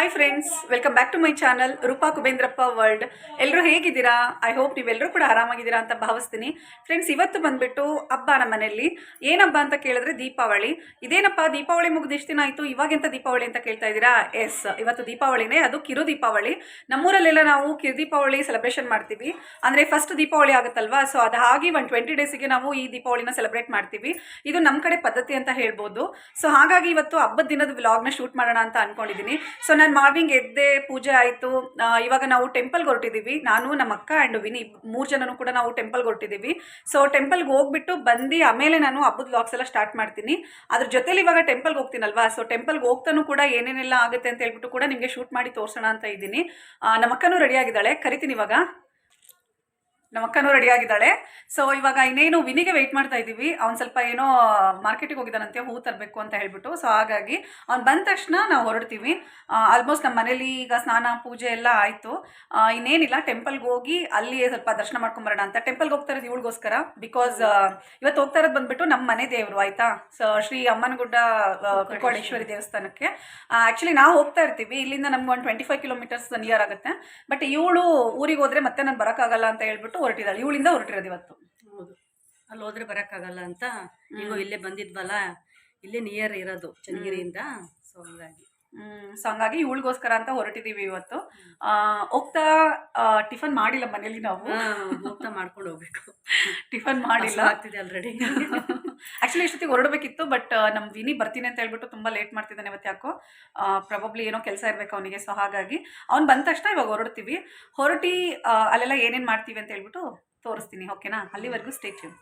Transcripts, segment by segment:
Hi friends, welcome back to my channel Roopa Kubendrappa world. ಎಲ್ಲರೂ ಹೇಗಿದ್ದೀರಾ? I hope ನೀವೆಲ್ಲರೂ ಕೂಡ ಆರಾಮಾಗಿದ್ದೀರಾ ಅಂತ ಭಾವಿಸ್ತೀನಿ. ಫ್ರೆಂಡ್ಸ್, ಇವತ್ತು ಬಂದ್ಬಿಟ್ಟು ಹಬ್ಬ ನಮ್ಮ ಮನೆಯಲ್ಲಿ. ಏನು ಹಬ್ಬ ಅಂತ ಕೇಳಿದ್ರೆ ದೀಪಾವಳಿ. ಇದೇನಪ್ಪ ದೀಪಾವಳಿ ಮುಗಿದು ಎಷ್ಟು ದಿನ ಆಯಿತು, ಇವಾಗೆಂತ ದೀಪಾವಳಿ ಅಂತ ಕೇಳ್ತಾ ಇದ್ದೀರಾ? ಎಸ್, ಇವತ್ತು ದೀಪಾವಳಿನೇ, ಅದು ಕಿರು ದೀಪಾವಳಿ. ನಮ್ಮೂರಲ್ಲೆಲ್ಲ ನಾವು ಕಿರು ದೀಪಾವಳಿ ಸೆಲೆಬ್ರೇಷನ್ ಮಾಡ್ತೀವಿ. ಅಂದರೆ ಫಸ್ಟ್ ದೀಪಾವಳಿ ಆಗುತ್ತಲ್ವಾ, ಸೊ ಅದು ಹಾಗೆ 20 ಡೇಸಿಗೆ ನಾವು ಈ ದೀಪಾವಳಿನ ಸೆಲೆಬ್ರೇಟ್ ಮಾಡ್ತೀವಿ. ಇದು ನಮ್ಮ ಕಡೆ ಪದ್ಧತಿ ಅಂತ ಹೇಳ್ಬೋದು. ಸೊ ಹಾಗಾಗಿ ಇವತ್ತು ಹಬ್ಬದ ದಿನದ ವ್ಲಾಗ್ನ ಶೂಟ್ ಮಾಡೋಣ ಅಂತ ಅನ್ಕೊಂಡಿದ್ದೀನಿ. ಸೊ ನಾನು ಮಾರ್ನಿಂಗ್ ಎದ್ದೆ, ಪೂಜೆ ಆಯಿತು. ಇವಾಗ ನಾವು ಟೆಂಪಲ್ಗೆ ಹೊರಟಿದ್ದೀವಿ. ನಾನು, ನಮ್ಮ ಅಕ್ಕ ಆ್ಯಂಡ್ ವಿನಿ 3 ಜನನು ಕೂಡ ನಾವು ಟೆಂಪಲ್ಗೆ ಹೊರಟಿದ್ದೀವಿ. ಸೊ ಟೆಂಪಲ್ಗೆ ಹೋಗ್ಬಿಟ್ಟು ಬಂದು ಆಮೇಲೆ ನಾನು ಹಬ್ಬದ ವ್ಲಾಗ್ಸ್ ಎಲ್ಲ ಸ್ಟಾರ್ಟ್ ಮಾಡ್ತೀನಿ. ಅದ್ರ ಜೊತೆಲಿ ಇವಾಗ ಟೆಂಪಲ್ಗೆ ಹೋಗ್ತೀನಲ್ವಾ, ಸೊ ಟೆಂಪಲ್ಗೆ ಹೋಗ್ತಾನೂ ಕೂಡ ಏನೇನೆಲ್ಲ ಆಗುತ್ತೆ ಅಂತ ಹೇಳ್ಬಿಟ್ಟು ಕೂಡ ನಿಮಗೆ ಶೂಟ್ ಮಾಡಿ ತೋರಿಸೋಣ ಅಂತ ಇದ್ದೀನಿ. ನಮ್ಮ ಅಕ್ಕನೂ ರೆಡಿ ಆಗಿದ್ದಾಳೆ, ಕರಿತೀನಿ ಇವಾಗ. ನಮ್ಮ ಅಕ್ಕನೂ ರೆಡಿ ಆಗಿದ್ದಾಳೆ. ಸೊ ಇವಾಗ ಇನ್ನೇನು ವಿನಿಗೆ ವೆಯ್ಟ್ ಮಾಡ್ತಾ ಇದ್ದೀವಿ. ಅವ್ನು ಸ್ವಲ್ಪ ಏನೋ ಮಾರ್ಕೆಟಿಗೆ ಹೋಗಿದ್ದಾನಂತೆ, ಹೂ ತರಬೇಕು ಅಂತ ಹೇಳ್ಬಿಟ್ಟು. ಸೊ ಹಾಗಾಗಿ ಅವ್ನು ಬಂದ ತಕ್ಷಣ ನಾವು ಹೊರಡ್ತೀವಿ. ಆಲ್ಮೋಸ್ಟ್ ನಮ್ಮ ಮನೇಲಿ ಈಗ ಸ್ನಾನ ಪೂಜೆ ಎಲ್ಲ ಆಯಿತು. ಇನ್ನೇನಿಲ್ಲ, ಟೆಂಪಲ್ಗೆ ಹೋಗಿ ಅಲ್ಲಿ ಸ್ವಲ್ಪ ದರ್ಶನ ಮಾಡ್ಕೊಂಬರೋಣ ಅಂತ. ಟೆಂಪಲ್ಗೆ ಹೋಗ್ತಾ ಇರೋದು ಇವಳಿಗೋಸ್ಕರ, ಬಿಕಾಸ್ ಇವತ್ತು ಹೋಗ್ತಾ ಇರೋದು ಬಂದ್ಬಿಟ್ಟು ನಮ್ಮ ಮನೆ ದೇವರು, ಆಯಿತಾ. ಸೊ ಶ್ರೀ ಅಮ್ಮನಗುಡ್ಡ ಕುಕ್ಕವಾಡೇಶ್ವರಿ ದೇವಸ್ಥಾನಕ್ಕೆ ಆ್ಯಕ್ಚುಲಿ ನಾವು ಹೋಗ್ತಾ ಇರ್ತೀವಿ. ಇಲ್ಲಿಂದ ನಮ್ಗೆ 25 ಕಿಲೋಮೀಟರ್ಸ್ ನಿಯರ್ ಆಗುತ್ತೆ. ಬಟ್ ಇವಳು ಊರಿಗೆ ಹೋದರೆ ಮತ್ತೆ ನಾನು ಬರೋಕ್ಕಾಗಲ್ಲ ಅಂತ ಹೇಳ್ಬಿಟ್ಟು ಹೊರಟಿದ್ದಾಳೆ. ಇವಳಿಂದ ಹೊರಟಿರೋದು ಇವತ್ತು. ಹೌದು, ಅಲ್ಲಿ ಹೋದ್ರೆ ಬರೋಕ್ಕಾಗಲ್ಲ ಅಂತ ಈಗ ಇಲ್ಲೇ ಬಂದಿದ್ವಲ್ಲ, ಇಲ್ಲೇ ನಿಯರ್ ಇರೋದು ಚನ್ನಗಿರಿಯಿಂದ. ಸೊ ಹಂಗಾಗಿ ಇವಳಿಗೋಸ್ಕರ ಅಂತ ಹೊರಟಿದ್ದೀವಿ ಇವತ್ತು. ಹೋಗ್ತಾ ಟಿಫನ್ ಮಾಡಿಲ್ಲ ಮನೇಲಿ, ನಾವು ಹೋಗ್ತಾ ಮಾಡ್ಕೊಂಡು ಹೋಗ್ಬೇಕು. ಟಿಫನ್ ಮಾಡಿಲ್ಲ, ಆಗ್ತಿದೆ ಆಲ್ರೆಡಿ. ಆ್ಯಕ್ಚುಲಿ ಇಷ್ಟೊತ್ತಿಗೆ ಹೊರಡಬೇಕಿತ್ತು, ಬಟ್ ನಮ್ಮ ವಿನಿ ಬರ್ತೀನಿ ಅಂತ ಹೇಳ್ಬಿಟ್ಟು ತುಂಬ ಲೇಟ್ ಮಾಡ್ತಿದ್ದಾನೆ ಇವತ್ತು. ಯಾಕೋ ಪ್ರಾಬಬ್ಲಿ ಏನೋ ಕೆಲಸ ಇರಬೇಕು ಅವನಿಗೆ. ಸೊ ಹಾಗಾಗಿ ಅವ್ನು ಬಂದ ತಕ್ಷಣ ಇವಾಗ ಹೊರಡ್ತೀವಿ. ಹೊರಟಿ ಅಲ್ಲೆಲ್ಲ ಏನೇನು ಮಾಡ್ತೀವಿ ಅಂತ ಹೇಳ್ಬಿಟ್ಟು ತೋರಿಸ್ತೀನಿ, ಓಕೆನಾ? ಅಲ್ಲಿವರೆಗೂ ಸ್ಟೇ ಟ್ಯೂನ್.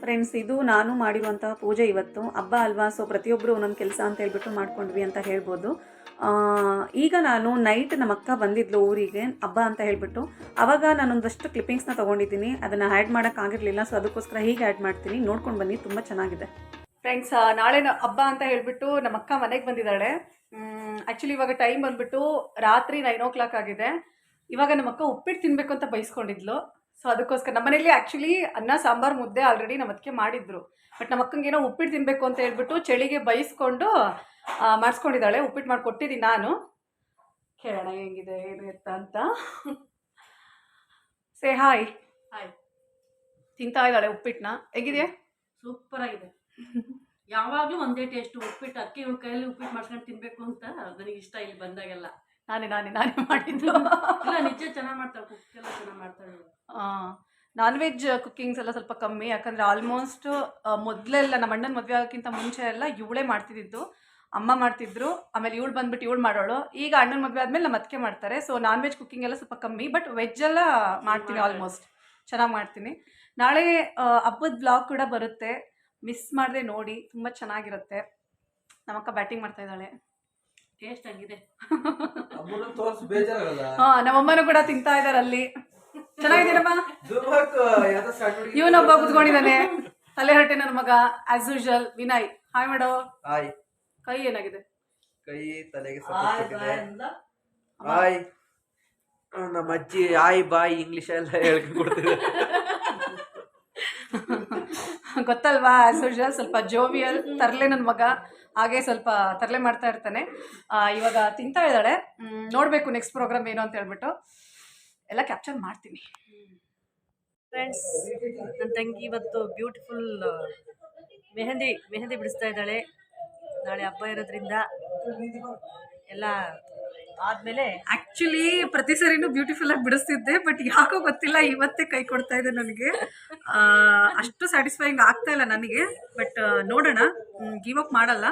ಫ್ರೆಂಡ್ಸ್, ಇದು ನಾನು ಮಾಡಿರುವಂತಹ ಪೂಜೆ. ಇವತ್ತು ಹಬ್ಬ ಅಲ್ವಾ, ಸೊ ಪ್ರತಿಯೊಬ್ಬರು ಒಂದೊಂದು ಕೆಲಸ ಅಂತ ಹೇಳ್ಬಿಟ್ಟು ಮಾಡ್ಕೊಂಡ್ವಿ ಅಂತ ಹೇಳ್ಬೋದು. ಈಗ ನಾನು ನೈಟ್ ನಮ್ಮ ಅಕ್ಕ ಬಂದಿದ್ಲು ಊರಿಗೆ ಹಬ್ಬ ಅಂತ ಹೇಳ್ಬಿಟ್ಟು. ಆವಾಗ ನಾನೊಂದಷ್ಟು ಕ್ಲಿಪ್ಪಿಂಗ್ಸ್ನ ತೊಗೊಂಡಿದ್ದೀನಿ, ಅದನ್ನು ಆ್ಯಡ್ ಮಾಡೋಕ್ಕಾಗಿರಲಿಲ್ಲ. ಸೊ ಅದಕ್ಕೋಸ್ಕರ ಹೀಗೆ ಆ್ಯಡ್ ಮಾಡ್ತೀನಿ, ನೋಡ್ಕೊಂಡು ಬನ್ನಿ, ತುಂಬ ಚೆನ್ನಾಗಿದೆ. ಫ್ರೆಂಡ್ಸ್, ನಾಳೆ ಹಬ್ಬ ಅಂತ ಹೇಳ್ಬಿಟ್ಟು ನಮ್ಮ ಅಕ್ಕ ಮನೆಗೆ ಬಂದಿದ್ದಾಳೆ. ಆ್ಯಕ್ಚುಲಿ ಇವಾಗ ಟೈಮ್ ಬಂದ್ಬಿಟ್ಟು ರಾತ್ರಿ 9 o'clock ಆಗಿದೆ. ಇವಾಗ ನಮ್ಮ ಅಕ್ಕ ಉಪ್ಪಿಟ್ಟು ತಿನ್ನಬೇಕು ಅಂತ ಬಯಸ್ಕೊಂಡಿದ್ಲು. ಸೊ ಅದಕ್ಕೋಸ್ಕರ ನಮ್ಮ ಮನೇಲಿ ಆ್ಯಕ್ಚುಲಿ ಅನ್ನ ಸಾಂಬಾರು ಮುದ್ದೆ ಆಲ್ರೆಡಿ ನಮ್ಮ ಅದಕ್ಕೆ ಮಾಡಿದ್ರು. ಬಟ್ ನಮ್ಮ ಅಕ್ಕಂಗೇನೋ ಉಪ್ಪಿಟ್ಟು ತಿನ್ನಬೇಕು ಅಂತ ಹೇಳ್ಬಿಟ್ಟು ಚಳಿಗೆ ಬಯಸ್ಕೊಂಡು ಮಾಡಿಸ್ಕೊಂಡಿದ್ದಾಳೆ. ಉಪ್ಪಿಟ್ಟು ಮಾಡಿಕೊಟ್ಟಿದ್ದೀನಿ ನಾನು. ಕೇಳೋಣ ಹೆಂಗಿದೆ ಏನು ಎತ್ತ ಅಂತ. Say hi. ಹಾಯ್. ತಿಂತಾ ಇದ್ದಾಳೆ ಉಪ್ಪಿಟ್ಟನ್ನ. ಹೇಗಿದೆ? ಸೂಪರ್ ಆಗಿದೆ. ಯಾವಾಗಲೂ ಒಂದೇ ಟೇಸ್ಟ್. ಉಪ್ಪಿಟ್ಟು ಅಕ್ಕಿ ಕೈಯಲ್ಲಿ ಉಪ್ಪಿಟ್ಟು ಮಾಡ್ಸ್ಕೊಂಡು ತಿನ್ಬೇಕು ಅಂತ ನನಗೆ ಇಷ್ಟ. ಇಲ್ಲಿ ಬಂದಾಗೆಲ್ಲ ನಾನೇ ಮಾಡಿದ್ದು. ಇಲ್ಲ, ನಿಜ ಚೆನ್ನಾಗಿ ಮಾಡ್ತಾಳೆ, ಕುಕ್ ಎಲ್ಲ ಚೆನ್ನಾಗಿ ಮಾಡ್ತಾಳೆ. ನಾನ್ ವೆಜ್ ಕುಕ್ಕಿಂಗ್ಸ್ ಎಲ್ಲ ಸ್ವಲ್ಪ ಕಮ್ಮಿ, ಯಾಕಂದರೆ ಆಲ್ಮೋಸ್ಟ್ ಮೊದಲೆಲ್ಲ ನಮ್ಮ ಅಣ್ಣನ ಮದುವೆ ಆಗೋಕ್ಕಿಂತ ಮುಂಚೆ ಎಲ್ಲ ಇವಳೇ ಮಾಡ್ತಿದ್ದು. ಅಮ್ಮ ಮಾಡ್ತಿದ್ರು, ಆಮೇಲೆ ಇವಳು ಬಂದ್ಬಿಟ್ಟು ಇವಳು ಮಾಡೋಳು. ಈಗ ಅಣ್ಣನ ಮದುವೆ ಆದಮೇಲೆ ನಮ್ಮ ಅತ್ತಿಗೆ ಮಾಡ್ತಾರೆ. ಸೊ ನಾನ್ ವೆಜ್ ಕುಕ್ಕಿಂಗ್ ಎಲ್ಲ ಸ್ವಲ್ಪ ಕಮ್ಮಿ, ಬಟ್ ವೆಜ್ ಎಲ್ಲ ಮಾಡ್ತೀನಿ, ಆಲ್ಮೋಸ್ಟ್ ಚೆನ್ನಾಗಿ ಮಾಡ್ತೀನಿ. ನಾಳೆ ಹಬ್ಬದ ಬ್ಲಾಗ್ ಕೂಡ ಬರುತ್ತೆ, ಮಿಸ್ ಮಾಡದೆ ನೋಡಿ, ತುಂಬ ಚೆನ್ನಾಗಿರುತ್ತೆ. ನಮ್ಮಕ್ಕ ಬ್ಯಾಟಿಂಗ್ ಮಾಡ್ತಾ ಇದ್ದಾಳೆ. ಟೇಸ್ಟ್ ಆಗಿದೆ. ನಮ್ಮಮ್ಮನೂ ಕೂಡ ತಿಂತಾ ಇದ್ದಾರೆ ಅಲ್ಲಿ. ಚೆನ್ನಾಗಿದ್ದೀನಮ್ಮ. ಇವನೊಬ್ಬ ಕುತ್ಕೊಂಡಿದ್ದಾನೆ, ತಲೆ ಹರಟೆ ನನ್ನ ಮಗ ಆಸ್ ಯೂಶುವಲ್. ವಿನಯ್, ಹಾಯ್ ಮಾಡೋ. ಹಾಯ್. ಕೈ ಏನಾಗಿದೆ? ಕೈ ತಲೆಗೆ ಹಾಯ್. ನಮ್ಮ ಅಜ್ಜಿ ಹಾಯ್ ಬಾಯ್ ಇಂಗ್ಲಿಷ್ ಎಲ್ಲ ಹೇಳ್ಕೊಡ್ತಿದೆ. ಗೊತ್ತಲ್ವಾ, ಆಸ್ ಯೂಶುವಲ್ ಸ್ವಲ್ಪ ಜೋವಿಯಲ್, ತರಲೆ ನನ್ನ ಮಗ. ಹಾಗೆ ಸ್ವಲ್ಪ ತರಲೆ ಮಾಡ್ತಾ ಇರ್ತಾನೆ. ಇವಾಗ ತಿಂತಾ ಇದ್ದಾಳೆ. ನೋಡಬೇಕು ನೆಕ್ಸ್ಟ್ ಪ್ರೋಗ್ರಾಮ್ ಏನು ಅಂತ ಹೇಳ್ಬಿಟ್ಟು ಎಲ್ಲ ಕ್ಯಾಪ್ಚರ್ ಮಾಡ್ತೀನಿ. ಫ್ರೆಂಡ್ಸ್, ನನ್ನ ತಂಗಿ ಇವತ್ತು ಬ್ಯೂಟಿಫುಲ್ ಮೆಹಂದಿ ಬಿಡಿಸ್ತಾ ಇದ್ದಾಳೆ. ನಾಳೆ ಹಬ್ಬ ಇರೋದ್ರಿಂದ ಎಲ್ಲ ಆದಮೇಲೆ ಆ್ಯಕ್ಚುಲಿ ಪ್ರತಿ ಸರಿನೂ ಬ್ಯೂಟಿಫುಲ್ ಆಗಿ ಬಿಡಿಸ್ತಿದ್ದೆ, ಬಟ್ ಯಾಕೋ ಗೊತ್ತಿಲ್ಲ ಇವತ್ತೇ ಕೈ ಕೊಡ್ತಾ ಇದೆ ನನಗೆ. ಅಷ್ಟು ಸ್ಯಾಟಿಸ್ಫೈಯಿಂಗ್ ಆಗ್ತಾ ಇಲ್ಲ ನನಗೆ, ಬಟ್ ನೋಡೋಣ, ಗಿವ್ ಅಪ್ ಮಾಡಲ್ಲ,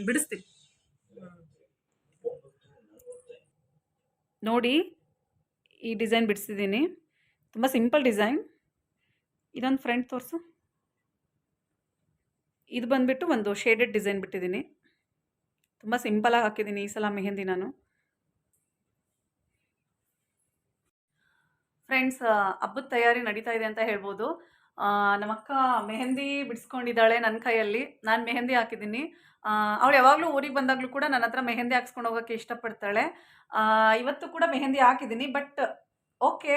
ಬಿಡಿಸ್ತೀನಿ. ನೋಡಿ, ಈ ಡಿಸೈನ್ ಬಿಡಿಸಿದ್ದೀನಿ, ತುಂಬ ಸಿಂಪಲ್ ಡಿಸೈನ್. ಇದೊಂದು ಫ್ರಂಟ್ ತೋರಿಸು. ಇದು ಬಂದುಬಿಟ್ಟು ಒಂದು ಶೇಡೆಡ್ ಡಿಸೈನ್ ಬಿಟ್ಟಿದ್ದೀನಿ. ತುಂಬ ಸಿಂಪಲಾಗಿ ಹಾಕಿದ್ದೀನಿ ಈ ಸಲ ಮೆಹಂದಿ ನಾನು. ಫ್ರೆಂಡ್ಸ್, ಹಬ್ಬದ ತಯಾರಿ ನಡೀತಾ ಇದೆ ಅಂತ ಹೇಳ್ಬೋದು. ನಮ್ಮಕ್ಕ ಮೆಹಂದಿ ಬಿಡಿಸ್ಕೊಂಡಿದ್ದಾಳೆ ನನ್ನ ಕೈಯಲ್ಲಿ. ನಾನು ಮೆಹಂದಿ ಹಾಕಿದ್ದೀನಿ. ಅವಳು ಯಾವಾಗಲೂ ಊರಿಗೆ ಬಂದಾಗಲೂ ಕೂಡ ನನ್ನ ಹತ್ರ ಮೆಹಂದಿ ಹಾಕ್ಸ್ಕೊಂಡು ಹೋಗೋಕ್ಕೆ ಇಷ್ಟಪಡ್ತಾಳೆ. ಇವತ್ತು ಕೂಡ ಮೆಹಂದಿ ಹಾಕಿದ್ದೀನಿ, ಬಟ್ ಓಕೆ,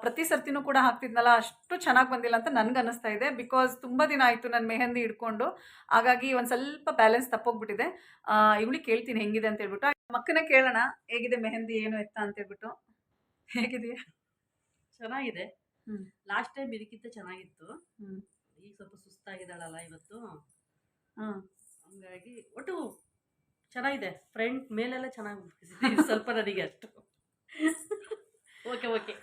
ಪ್ರತಿ ಸರ್ತಿನೂ ಕೂಡ ಹಾಕ್ತಿದ್ನಲ್ಲ ಅಷ್ಟು ಚೆನ್ನಾಗಿ ಬಂದಿಲ್ಲ ಅಂತ ನನಗೆ ಅನ್ನಿಸ್ತಾ ಇದೆ. ಬಿಕಾಸ್ ತುಂಬ ದಿನ ಆಯಿತು ನಾನು ಮೆಹಂದಿ ಹಿಡ್ಕೊಂಡು, ಹಾಗಾಗಿ ಒಂದು ಸ್ವಲ್ಪ ಬ್ಯಾಲೆನ್ಸ್ ತಪ್ಪೋಗ್ಬಿಟ್ಟಿದೆ. ಇವಳಿಗೆ ಕೇಳ್ತೀನಿ ಹೆಂಗಿದೆ ಅಂತ ಹೇಳ್ಬಿಟ್ಟು. ಮಕ್ಕನೇ ಕೇಳೋಣ ಹೇಗಿದೆ ಮೆಹಂದಿ ಏನು ಎತ್ತ ಅಂತ ಹೇಳ್ಬಿಟ್ಟು. ಹೇಗಿದೆಯಾ? ಚೆನ್ನಾಗಿದೆ. ಹ್ಮ್. ಲಾಸ್ಟ್ ಟೈಮ್ ಇದಕ್ಕಿಂತ ಚೆನ್ನಾಗಿತ್ತು. ಹ್ಮ್. ಈಗ ಸ್ವಲ್ಪ ಸುಸ್ತಾಗಿದ್ದಾಳಲ್ಲ ಇವತ್ತು, ಹಾಂ, ಹಂಗಾಗಿ ಒಟ್ಟು ಚೆನ್ನಾಗಿದೆ. ಫ್ರಂಟ್ ಮೇಲೆಲ್ಲ ಚೆನ್ನಾಗಿ ಸ್ವಲ್ಪ ನನಗೆ ಅಷ್ಟು ಓಕೆ ಓಕೆ.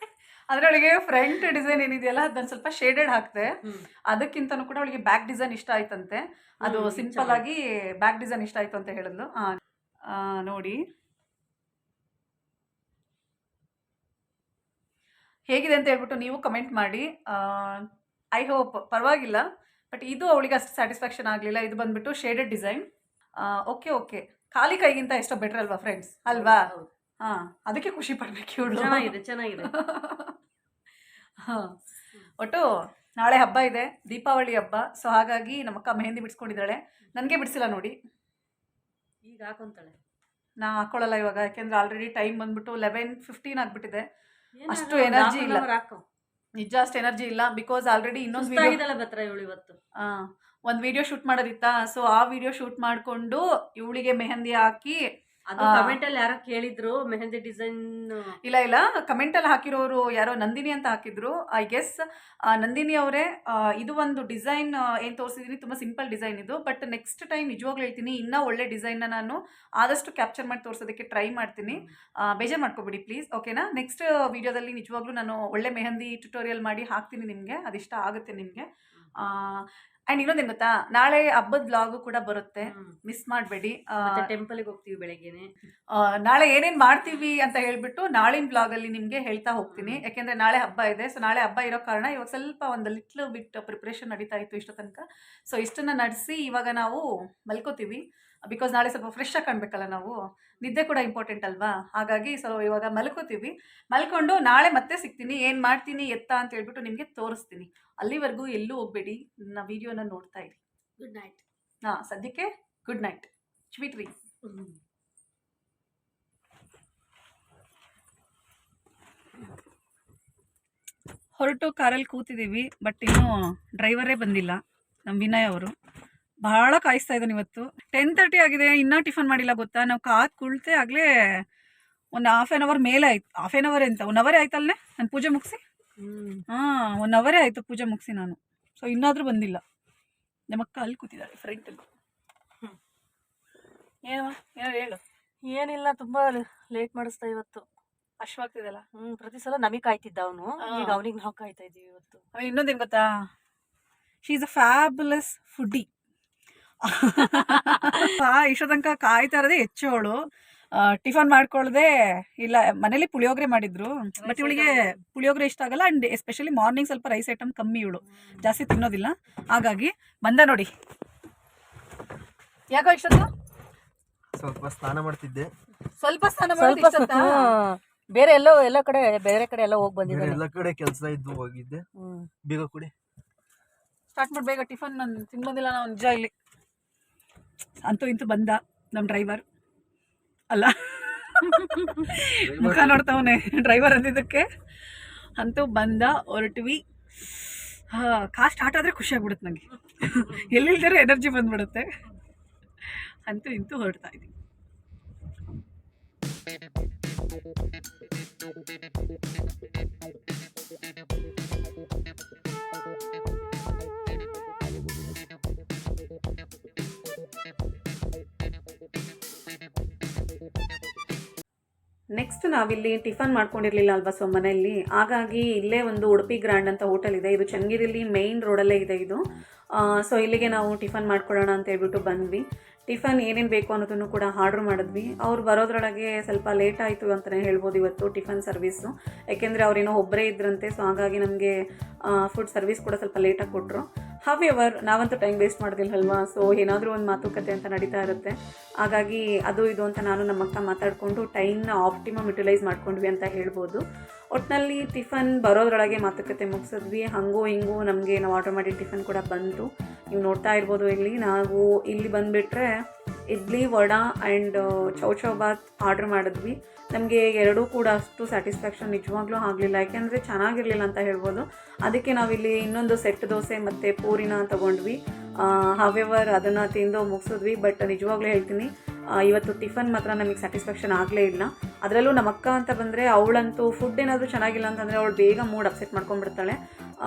ಅದರೊಳಗೆ ಫ್ರಂಟ್ ಡಿಸೈನ್ ಏನಿದೆಯಲ್ಲ ಅದನ್ನು ಸ್ವಲ್ಪ ಶೇಡೆಡ್ ಹಾಕ್ತೆ. ಹ್ಮ್. ಅದಕ್ಕಿಂತನೂ ಕೂಡ ಅವಳಿಗೆ ಬ್ಯಾಕ್ ಡಿಸೈನ್ ಇಷ್ಟ ಆಯ್ತಂತೆ. ಅದು ಹ್ಮ್, ಸಿಂಪಲ್ ಚೆನ್ನಾಗಿ. ಆಗಿ ಬ್ಯಾಕ್ ಡಿಸೈನ್ ಇಷ್ಟ ಆಯ್ತು ಅಂತ ಹೇಳಿದ್ಲು. ನೋಡಿ ಹೇಗಿದೆ ಅಂತ ಹೇಳ್ಬಿಟ್ಟು ನೀವು ಕಮೆಂಟ್ ಮಾಡಿ. ಐ ಹೋಪ್ ಪರವಾಗಿಲ್ಲ, ಬಟ್ ಇದು ಅವಳಿಗೆ ಅಷ್ಟು ಸ್ಯಾಟಿಸ್ಫ್ಯಾಕ್ಷನ್ ಆಗಲಿಲ್ಲ. ಇದು ಬಂದ್ಬಿಟ್ಟು ಶೇಡೆಡ್ ಡಿಸೈನ್. ಓಕೆ ಓಕೆ, ಖಾಲಿ ಕೈಗಿಂತ ಎಷ್ಟೋ ಬೆಟರ್ ಅಲ್ವಾ ಫ್ರೆಂಡ್ಸ್, ಅಲ್ವಾ? ಹೌದು. ಹಾಂ, ಅದಕ್ಕೆ ಖುಷಿ ಪಡ್ಬೇಕು ಇವಳು. ಚೆನ್ನಾಗಿದೆ ಚೆನ್ನಾಗಿದೆ. ಹಾಂ, ಒಟ್ಟು ನಾಳೆ ಹಬ್ಬ ಇದೆ, ದೀಪಾವಳಿ ಹಬ್ಬ. ಸೊ ಹಾಗಾಗಿ ನಮ್ಮಕ್ಕ ಮೆಹಂದಿ ಬಿಡಿಸ್ಕೊಂಡಿದ್ದಾಳೆ. ನನಗೆ ಬಿಡಿಸಿಲ್ಲ ನೋಡಿ. ಈಗ ಹಾಕೊಂತಾಳೆ. ನಾ ಹಾಕೊಳ್ಳಲ್ಲ ಇವಾಗ, ಯಾಕೆಂದ್ರೆ ಆಲ್ರೆಡಿ ಟೈಮ್ ಬಂದ್ಬಿಟ್ಟು 11:15 ಆಗಿಬಿಟ್ಟಿದೆ. ಏನಾಗಲ್ಲ, ಅಷ್ಟು ಒಂದು ಎನರ್ಜಿ half an ಇಲ್ಲ, hour ಹಾಕು. ನಿಜ ಅಷ್ಟು ಎನರ್ಜಿ ಇಲ್ಲ. ಬಿಕಾಸ್ ಆಲ್ರೆಡಿ ಇನ್ನೊಂದು ವಿಡಿಯೋ, ಸುಸ್ತಾಗಿದ್ದಾಳೆ ಬತ್ರ ಇವಳು ಇವತ್ತು. ಒಂದು ವಿಡಿಯೋ ಶೂಟ್ ಮಾಡೋದಿತ್ತಾ. ಸೊ ಆ ವಿಡಿಯೋ ಶೂಟ್ ಮಾಡಿಕೊಂಡು ಇವಳಿಗೆ ಮೆಹಂದಿ ಹಾಕಿ. ಅದು ಕಮೆಂಟ್ ಅಲ್ಲಿ ಯಾರೋ ಕೇಳಿದ್ರು ಮೆಹಂದಿ ಡಿಸೈನ್. ಇಲ್ಲ, ಕಮೆಂಟಲ್ಲಿ ಹಾಕಿರೋರು ಯಾರೋ ನಂದಿನಿ ಅಂತ ಹಾಕಿದ್ರು. ಐ ಗೆಸ್ ನಂದಿನಿ ಅವರೇ. ಇದು ಒಂದು ಡಿಸೈನ್ ಏನು ತೋರಿಸಿದ್ದೀನಿ, ತುಂಬ ಸಿಂಪಲ್ ಡಿಸೈನ್ ಇದು. ಬಟ್ ನೆಕ್ಸ್ಟ್ ಟೈಮ್ ನಿಜವಾಗ್ಲೂ ಹೇಳ್ತೀನಿ, ಇನ್ನೂ ಒಳ್ಳೆ ಡಿಸೈನ್ನ ನಾನು ಆದಷ್ಟು ಕ್ಯಾಪ್ಚರ್ ಮಾಡಿ ತೋರಿಸೋದಕ್ಕೆ ಟ್ರೈ ಮಾಡ್ತೀನಿ. ಬೇಜಾರು ಮಾಡ್ಕೊಬಿಡಿ ಪ್ಲೀಸ್, ಓಕೆನಾ? ನೆಕ್ಸ್ಟ್ ವಿಡಿಯೋದಲ್ಲಿ ನಿಜವಾಗ್ಲೂ ನಾನು ಒಳ್ಳೆ ಮೆಹಂದಿ ಟ್ಯುಟೋರಿಯಲ್ ಮಾಡಿ ಹಾಕ್ತೀನಿ ನಿಮಗೆ, ಅದಿಷ್ಟ ಆಗುತ್ತೆ ನಿಮಗೆ. ಆ್ಯಂಡ್ ಇನ್ನೊಂದೇನು ಗೊತ್ತಾ, ನಾಳೆ ಹಬ್ಬದ ವ್ಲಾಗು ಕೂಡ ಬರುತ್ತೆ, ಮಿಸ್ ಮಾಡಬೇಡಿ. ಟೆಂಪಲ್ಗೆ ಹೋಗ್ತೀವಿ ಬೆಳಗ್ಗೆನೆ. ನಾಳೆ ಏನೇನು ಮಾಡ್ತೀವಿ ಅಂತ ಹೇಳ್ಬಿಟ್ಟು ನಾಳಿನ ವ್ಲಾಗಲ್ಲಿ ನಿಮಗೆ ಹೇಳ್ತಾ ಹೋಗ್ತೀನಿ. ಯಾಕೆಂದರೆ ನಾಳೆ ಹಬ್ಬ ಇದೆ. ಸೊ ನಾಳೆ ಹಬ್ಬ ಇರೋ ಕಾರಣ ಇವಾಗ ಸ್ವಲ್ಪ ಒಂದು ಲಿಟ್ಲು ಬಿಟ್ ಪ್ರಿಪ್ರೇಷನ್ ನಡೀತಾ ಇತ್ತು ಇಷ್ಟು ತನಕ. ಸೊ ಇಷ್ಟನ್ನು ನಡೆಸಿ ಇವಾಗ ನಾವು ಮಲ್ಕೋತೀವಿ. ಬಿಕಾಸ್ ನಾಳೆ ಸ್ವಲ್ಪ ಫ್ರೆಶ್ ಆಗಿ ಕಾಣಬೇಕಲ್ಲ ನಾವು, ನಿದ್ದೆ ಕೂಡ ಇಂಪಾರ್ಟೆಂಟ್ ಅಲ್ವಾ. ಹಾಗಾಗಿ ಸೊ ಇವಾಗ ಮಲ್ಕೋತೀವಿ. ಮಲ್ಕೊಂಡು ನಾಳೆ ಮತ್ತೆ ಸಿಗ್ತೀನಿ, ಏನು ಮಾಡ್ತೀನಿ ಎತ್ತ ಅಂತ ಹೇಳ್ಬಿಟ್ಟು ನಿಮಗೆ ತೋರಿಸ್ತೀನಿ. ಅಲ್ಲಿವರೆಗೂ ಎಲ್ಲೂ ಹೋಗಬೇಡಿ, ನನ್ನ ವೀಡಿಯೋನ ನೋಡ್ತಾ ಇರಿ. Good night. ಸದ್ಯಕ್ಕೆ ಗುಡ್ ನೈಟ್, ಸ್ವೀಟ್ ಡ್ರೀಮ್ಸ್. ಹೊರಟು ಕಾರಲ್ಲಿ ಕೂತಿದ್ದೀವಿ, ಬಟ್ ಇನ್ನೂ ಡ್ರೈವರೇ ಬಂದಿಲ್ಲ. ನಮ್ಮ ವಿನಯ್ ಅವರು ಭಾಳ ಕಾಯಿಸ್ತಾ ಇದ್ದಾನೆ ಇವತ್ತು. 10:30 ಆಗಿದೆ, ಇನ್ನೂ ಟಿಫನ್ ಮಾಡಿಲ್ಲ ಗೊತ್ತಾ. ನಾವು ಕಾದು ಕುಳಿತೆ ಆಗಲೇ ಒಂದು ಹಾಫ್ ಆನ್ ಅವರ್ ಮೇಲೆ ಆಯ್ತು. ಹಾಫ್ ಆನ್ ಅವರ್ ಅಂತ 1 ಅವರೇ ಆಯ್ತಲ್ಲೇ ನಾನು ಪೂಜೆ ಮುಗಿಸಿ. 1 ಅವರೇ ಆಯಿತು ಪೂಜೆ ಮುಗಿಸಿ ನಾನು. ಸೊ ಇನ್ನಾದರೂ ಬಂದಿಲ್ಲ. ನಮ್ಮಕ್ಕ ಅಲ್ಲಿ ಕೂತಿದ್ದಾಳೆ ಫ್ರಂಟಲ್ಲಿ. ಏನೋ ಹೇಳು. ಏನಿಲ್ಲ, ತುಂಬಾ ಲೇಟ್ ಮಾಡಿಸ್ತಾ ಇವತ್ತು. ಅಶ್ವಾಗ್ತಿದೆಲ್ಲ. ಪ್ರತಿ ಸಲ ನಮಗೆ ಕಾಯ್ತಿದ್ದ ಅವನು, ಈಗ ಅವನಿಗೆ ನಾವು ಕಾಯ್ತಾ ಇದೀವಿ ಇವತ್ತು. ಆಮೇಲೆ ಇನ್ನೊಂದೇನು ಗೊತ್ತಾ, she is a fabulous foodie. ಇಷ್ಟೋ ತನಕ ಕಾಯ್ತಾ ಇರೋದೇ ಹೆಚ್ಚು ಅವಳು. ಟಿಫನ್ ಮಾಡ್ಕೊಳ್ದೆ, ಇಲ್ಲ ಮನೇಲಿ ಪುಳಿಯೋಗರೆ ಮಾಡಿದ್ರು, ಬಟ್ ಇವಳಿಗೆ ಪುಳಿಯೋಗರೆ ಇಷ್ಟ ಆಗಲ್ಲ. ಆ್ಯಂಡ್ ಎಸ್ಪೆಷಲಿ ಮಾರ್ನಿಂಗ್ ಸ್ವಲ್ಪ ರೈಸ್ ಐಟಮ್ ಕಮ್ಮಿ, ಇವಳು ಜಾಸ್ತಿ ತಿನ್ನೋದಿಲ್ಲ. ಹಾಗಾಗಿ ಬಂದ ನೋಡಿ. ಯಾಕೋ ಇಷ್ಟೊತ್ತು ಸ್ವಲ್ಪ ಸ್ನಾನ ಮಾಡ್ತಿದ್ದೆ. ಸ್ವಲ್ಪ ಸ್ನಾನ ಮಾಡಿ ಇಷ್ಟೊತ್ತಾ? ಬೇರೆ ಕಡೆ ಎಲ್ಲ ಹೋಗಿ ಬಂದಿದ್ದೆ. ಎಲ್ಲ ಕಡೆ ಕೆಲಸ ಇದ್ದು ಹೋಗಿದ್ದೆ. ಬೇಗ ಕುಡಿ, ಸ್ಟಾರ್ಟ್ ಮಾಡಿ ಬೇಗ. ಟಿಫನ್ ನಾನು ತಿನ್ನೋದಿಲ್ಲ ನಾವು ನಿಜ. ಇಲ್ಲಿ ಅಂತೂ ಇಂತೂ ಬಂದ ನಮ್ಮ ಡ್ರೈವರ್ ಅಲ್ಲ, ಮುಖ ನೋಡ್ತಾವನೆ ಡ್ರೈವರ್ ಅಂದಿದ್ದಕ್ಕೆ. ಅಂತೂ ಬಂದ, ಹೊರಟ್ವಿ. ಕಾರ್ ಸ್ಟಾರ್ಟ್ ಆದರೆ ಖುಷಿ ಆಗ್ಬಿಡುತ್ತೆ ನನಗೆ. ಎಲ್ಲಿಲ್ದಿರೋ ಎನರ್ಜಿ ಬಂದ್ಬಿಡುತ್ತೆ. ಅಂತೂ ಇಂತೂ ಹೊರಡ್ತಾ ಇದ್ದೀವಿ. ನೆಕ್ಸ್ಟ್ ನಾವಿಲ್ಲಿ ಟಿಫನ್ ಮಾಡ್ಕೊಂಡಿರಲಿಲ್ಲ ಅಲ್ವಾ, ಸೊ ಮನೆಯಲ್ಲಿ. ಹಾಗಾಗಿ ಇಲ್ಲೇ ಒಂದು ಉಡುಪಿ ಗ್ರ್ಯಾಂಡ್ ಅಂತ ಹೋಟೆಲ್ ಇದೆ. ಇದು ಚನ್ನಗಿರಿಲಿ ಮೇಯ್ನ್ ರೋಡಲ್ಲೇ ಇದೆ ಇದು. ಸೊ ಇಲ್ಲಿಗೆ ನಾವು ಟಿಫನ್ ಮಾಡ್ಕೊಳ್ಳೋಣ ಅಂತ ಹೇಳ್ಬಿಟ್ಟು ಬಂದ್ವಿ. ಟಿಫನ್ ಏನೇನು ಬೇಕು ಅನ್ನೋದನ್ನು ಕೂಡ ಆರ್ಡ್ರ್ ಮಾಡಿದ್ವಿ. ಅವ್ರು ಬರೋದ್ರೊಳಗೆ ಸ್ವಲ್ಪ ಲೇಟ್ ಆಯಿತು ಅಂತಲೇ ಹೇಳ್ಬೋದು ಇವತ್ತು ಟಿಫನ್ ಸರ್ವಿಸು. ಯಾಕೆಂದರೆ ಅವರೇನೋ ಒಬ್ಬರೇ ಇದ್ರಂತೆ. ಸೊ ಹಾಗಾಗಿ ನಮಗೆ ಫುಡ್ ಸರ್ವಿಸ್ ಕೂಡ ಸ್ವಲ್ಪ ಲೇಟಾಗಿ ಕೊಟ್ಟರು. ಹವೆವರ್ ನಾವಂತೂ ಟೈಮ್ ವೇಸ್ಟ್ ಮಾಡೋದಿಲ್ಲಲ್ವಾ. ಸೊ ಏನಾದರೂ ಒಂದು ಮಾತುಕತೆ ಅಂತ ನಡೀತಾ ಇರುತ್ತೆ. ಹಾಗಾಗಿ ಅದು ಇದು ಅಂತ ನಾನು ನಮ್ಮ ಅಕ್ಕ ಮಾತಾಡಿಕೊಂಡು ಟೈಮ್ನ ಆಪ್ಟಿಮಮ್ ಯುಟಿಲೈಸ್ ಮಾಡ್ಕೊಂಡ್ವಿ ಅಂತ ಹೇಳ್ಬೋದು. ಒಟ್ಟಿನಲ್ಲಿ ಟಿಫನ್ ಬರೋದ್ರೊಳಗೆ ಮಾತುಕತೆ ಮುಗಿಸಿದ್ವಿ. ಹಾಗೂ ಹಿಂಗೂ ನಮಗೆ ನಾವು ಆರ್ಡರ್ ಮಾಡಿದ ಟಿಫನ್ ಕೂಡ ಬಂತು. ನೀವು ನೋಡ್ತಾ ಇರ್ಬೋದು. ಇಲ್ಲಿ ನಾವು ಇಲ್ಲಿ ಬಂದುಬಿಟ್ರೆ idli vada and chow Baat order ಮಾಡಿದ್ವಿ. ನಮಗೆ ಎರಡೂ ಕೂಡ ಅಷ್ಟು ಸ್ಯಾಟಿಸ್ಫ್ಯಾಕ್ಷನ್ ನಿಜವಾಗ್ಲೂ ಆಗಲಿಲ್ಲ, ಯಾಕೆಂದರೆ ಚೆನ್ನಾಗಿರಲಿಲ್ಲ ಅಂತ ಹೇಳ್ಬೋದು. ಅದಕ್ಕೆ ನಾವಿಲ್ಲಿ ಇನ್ನೊಂದು ಸೆಟ್ ದೋಸೆ ಮತ್ತು ಪೂರಿನ ತೊಗೊಂಡ್ವಿ. ಹವೆವರ್ ಅದನ್ನು ತಿಂದು ಮುಗಿಸಿದ್ವಿ. ಬಟ್ ನಿಜವಾಗ್ಲೂ ಹೇಳ್ತೀನಿ, ಇವತ್ತು ಟಿಫನ್ ಮಾತ್ರ ನಮಗೆ ಸ್ಯಾಟಿಸ್ಫ್ಯಾಕ್ಷನ್ ಆಗಲೇ ಇಲ್ಲ. ಅದರಲ್ಲೂ ನಮ್ಮ ಅಕ್ಕ ಅಂತ ಬಂದರೆ ಅವಳಂತೂ ಫುಡ್ ಏನಾದರೂ ಚೆನ್ನಾಗಿಲ್ಲ ಅಂತಂದರೆ ಅವಳು ಬೇಗ ಮೂಡ್ ಅಪ್ಸೆಟ್ ಮಾಡ್ಕೊಂಡ್ಬಿಡ್ತಾಳೆ.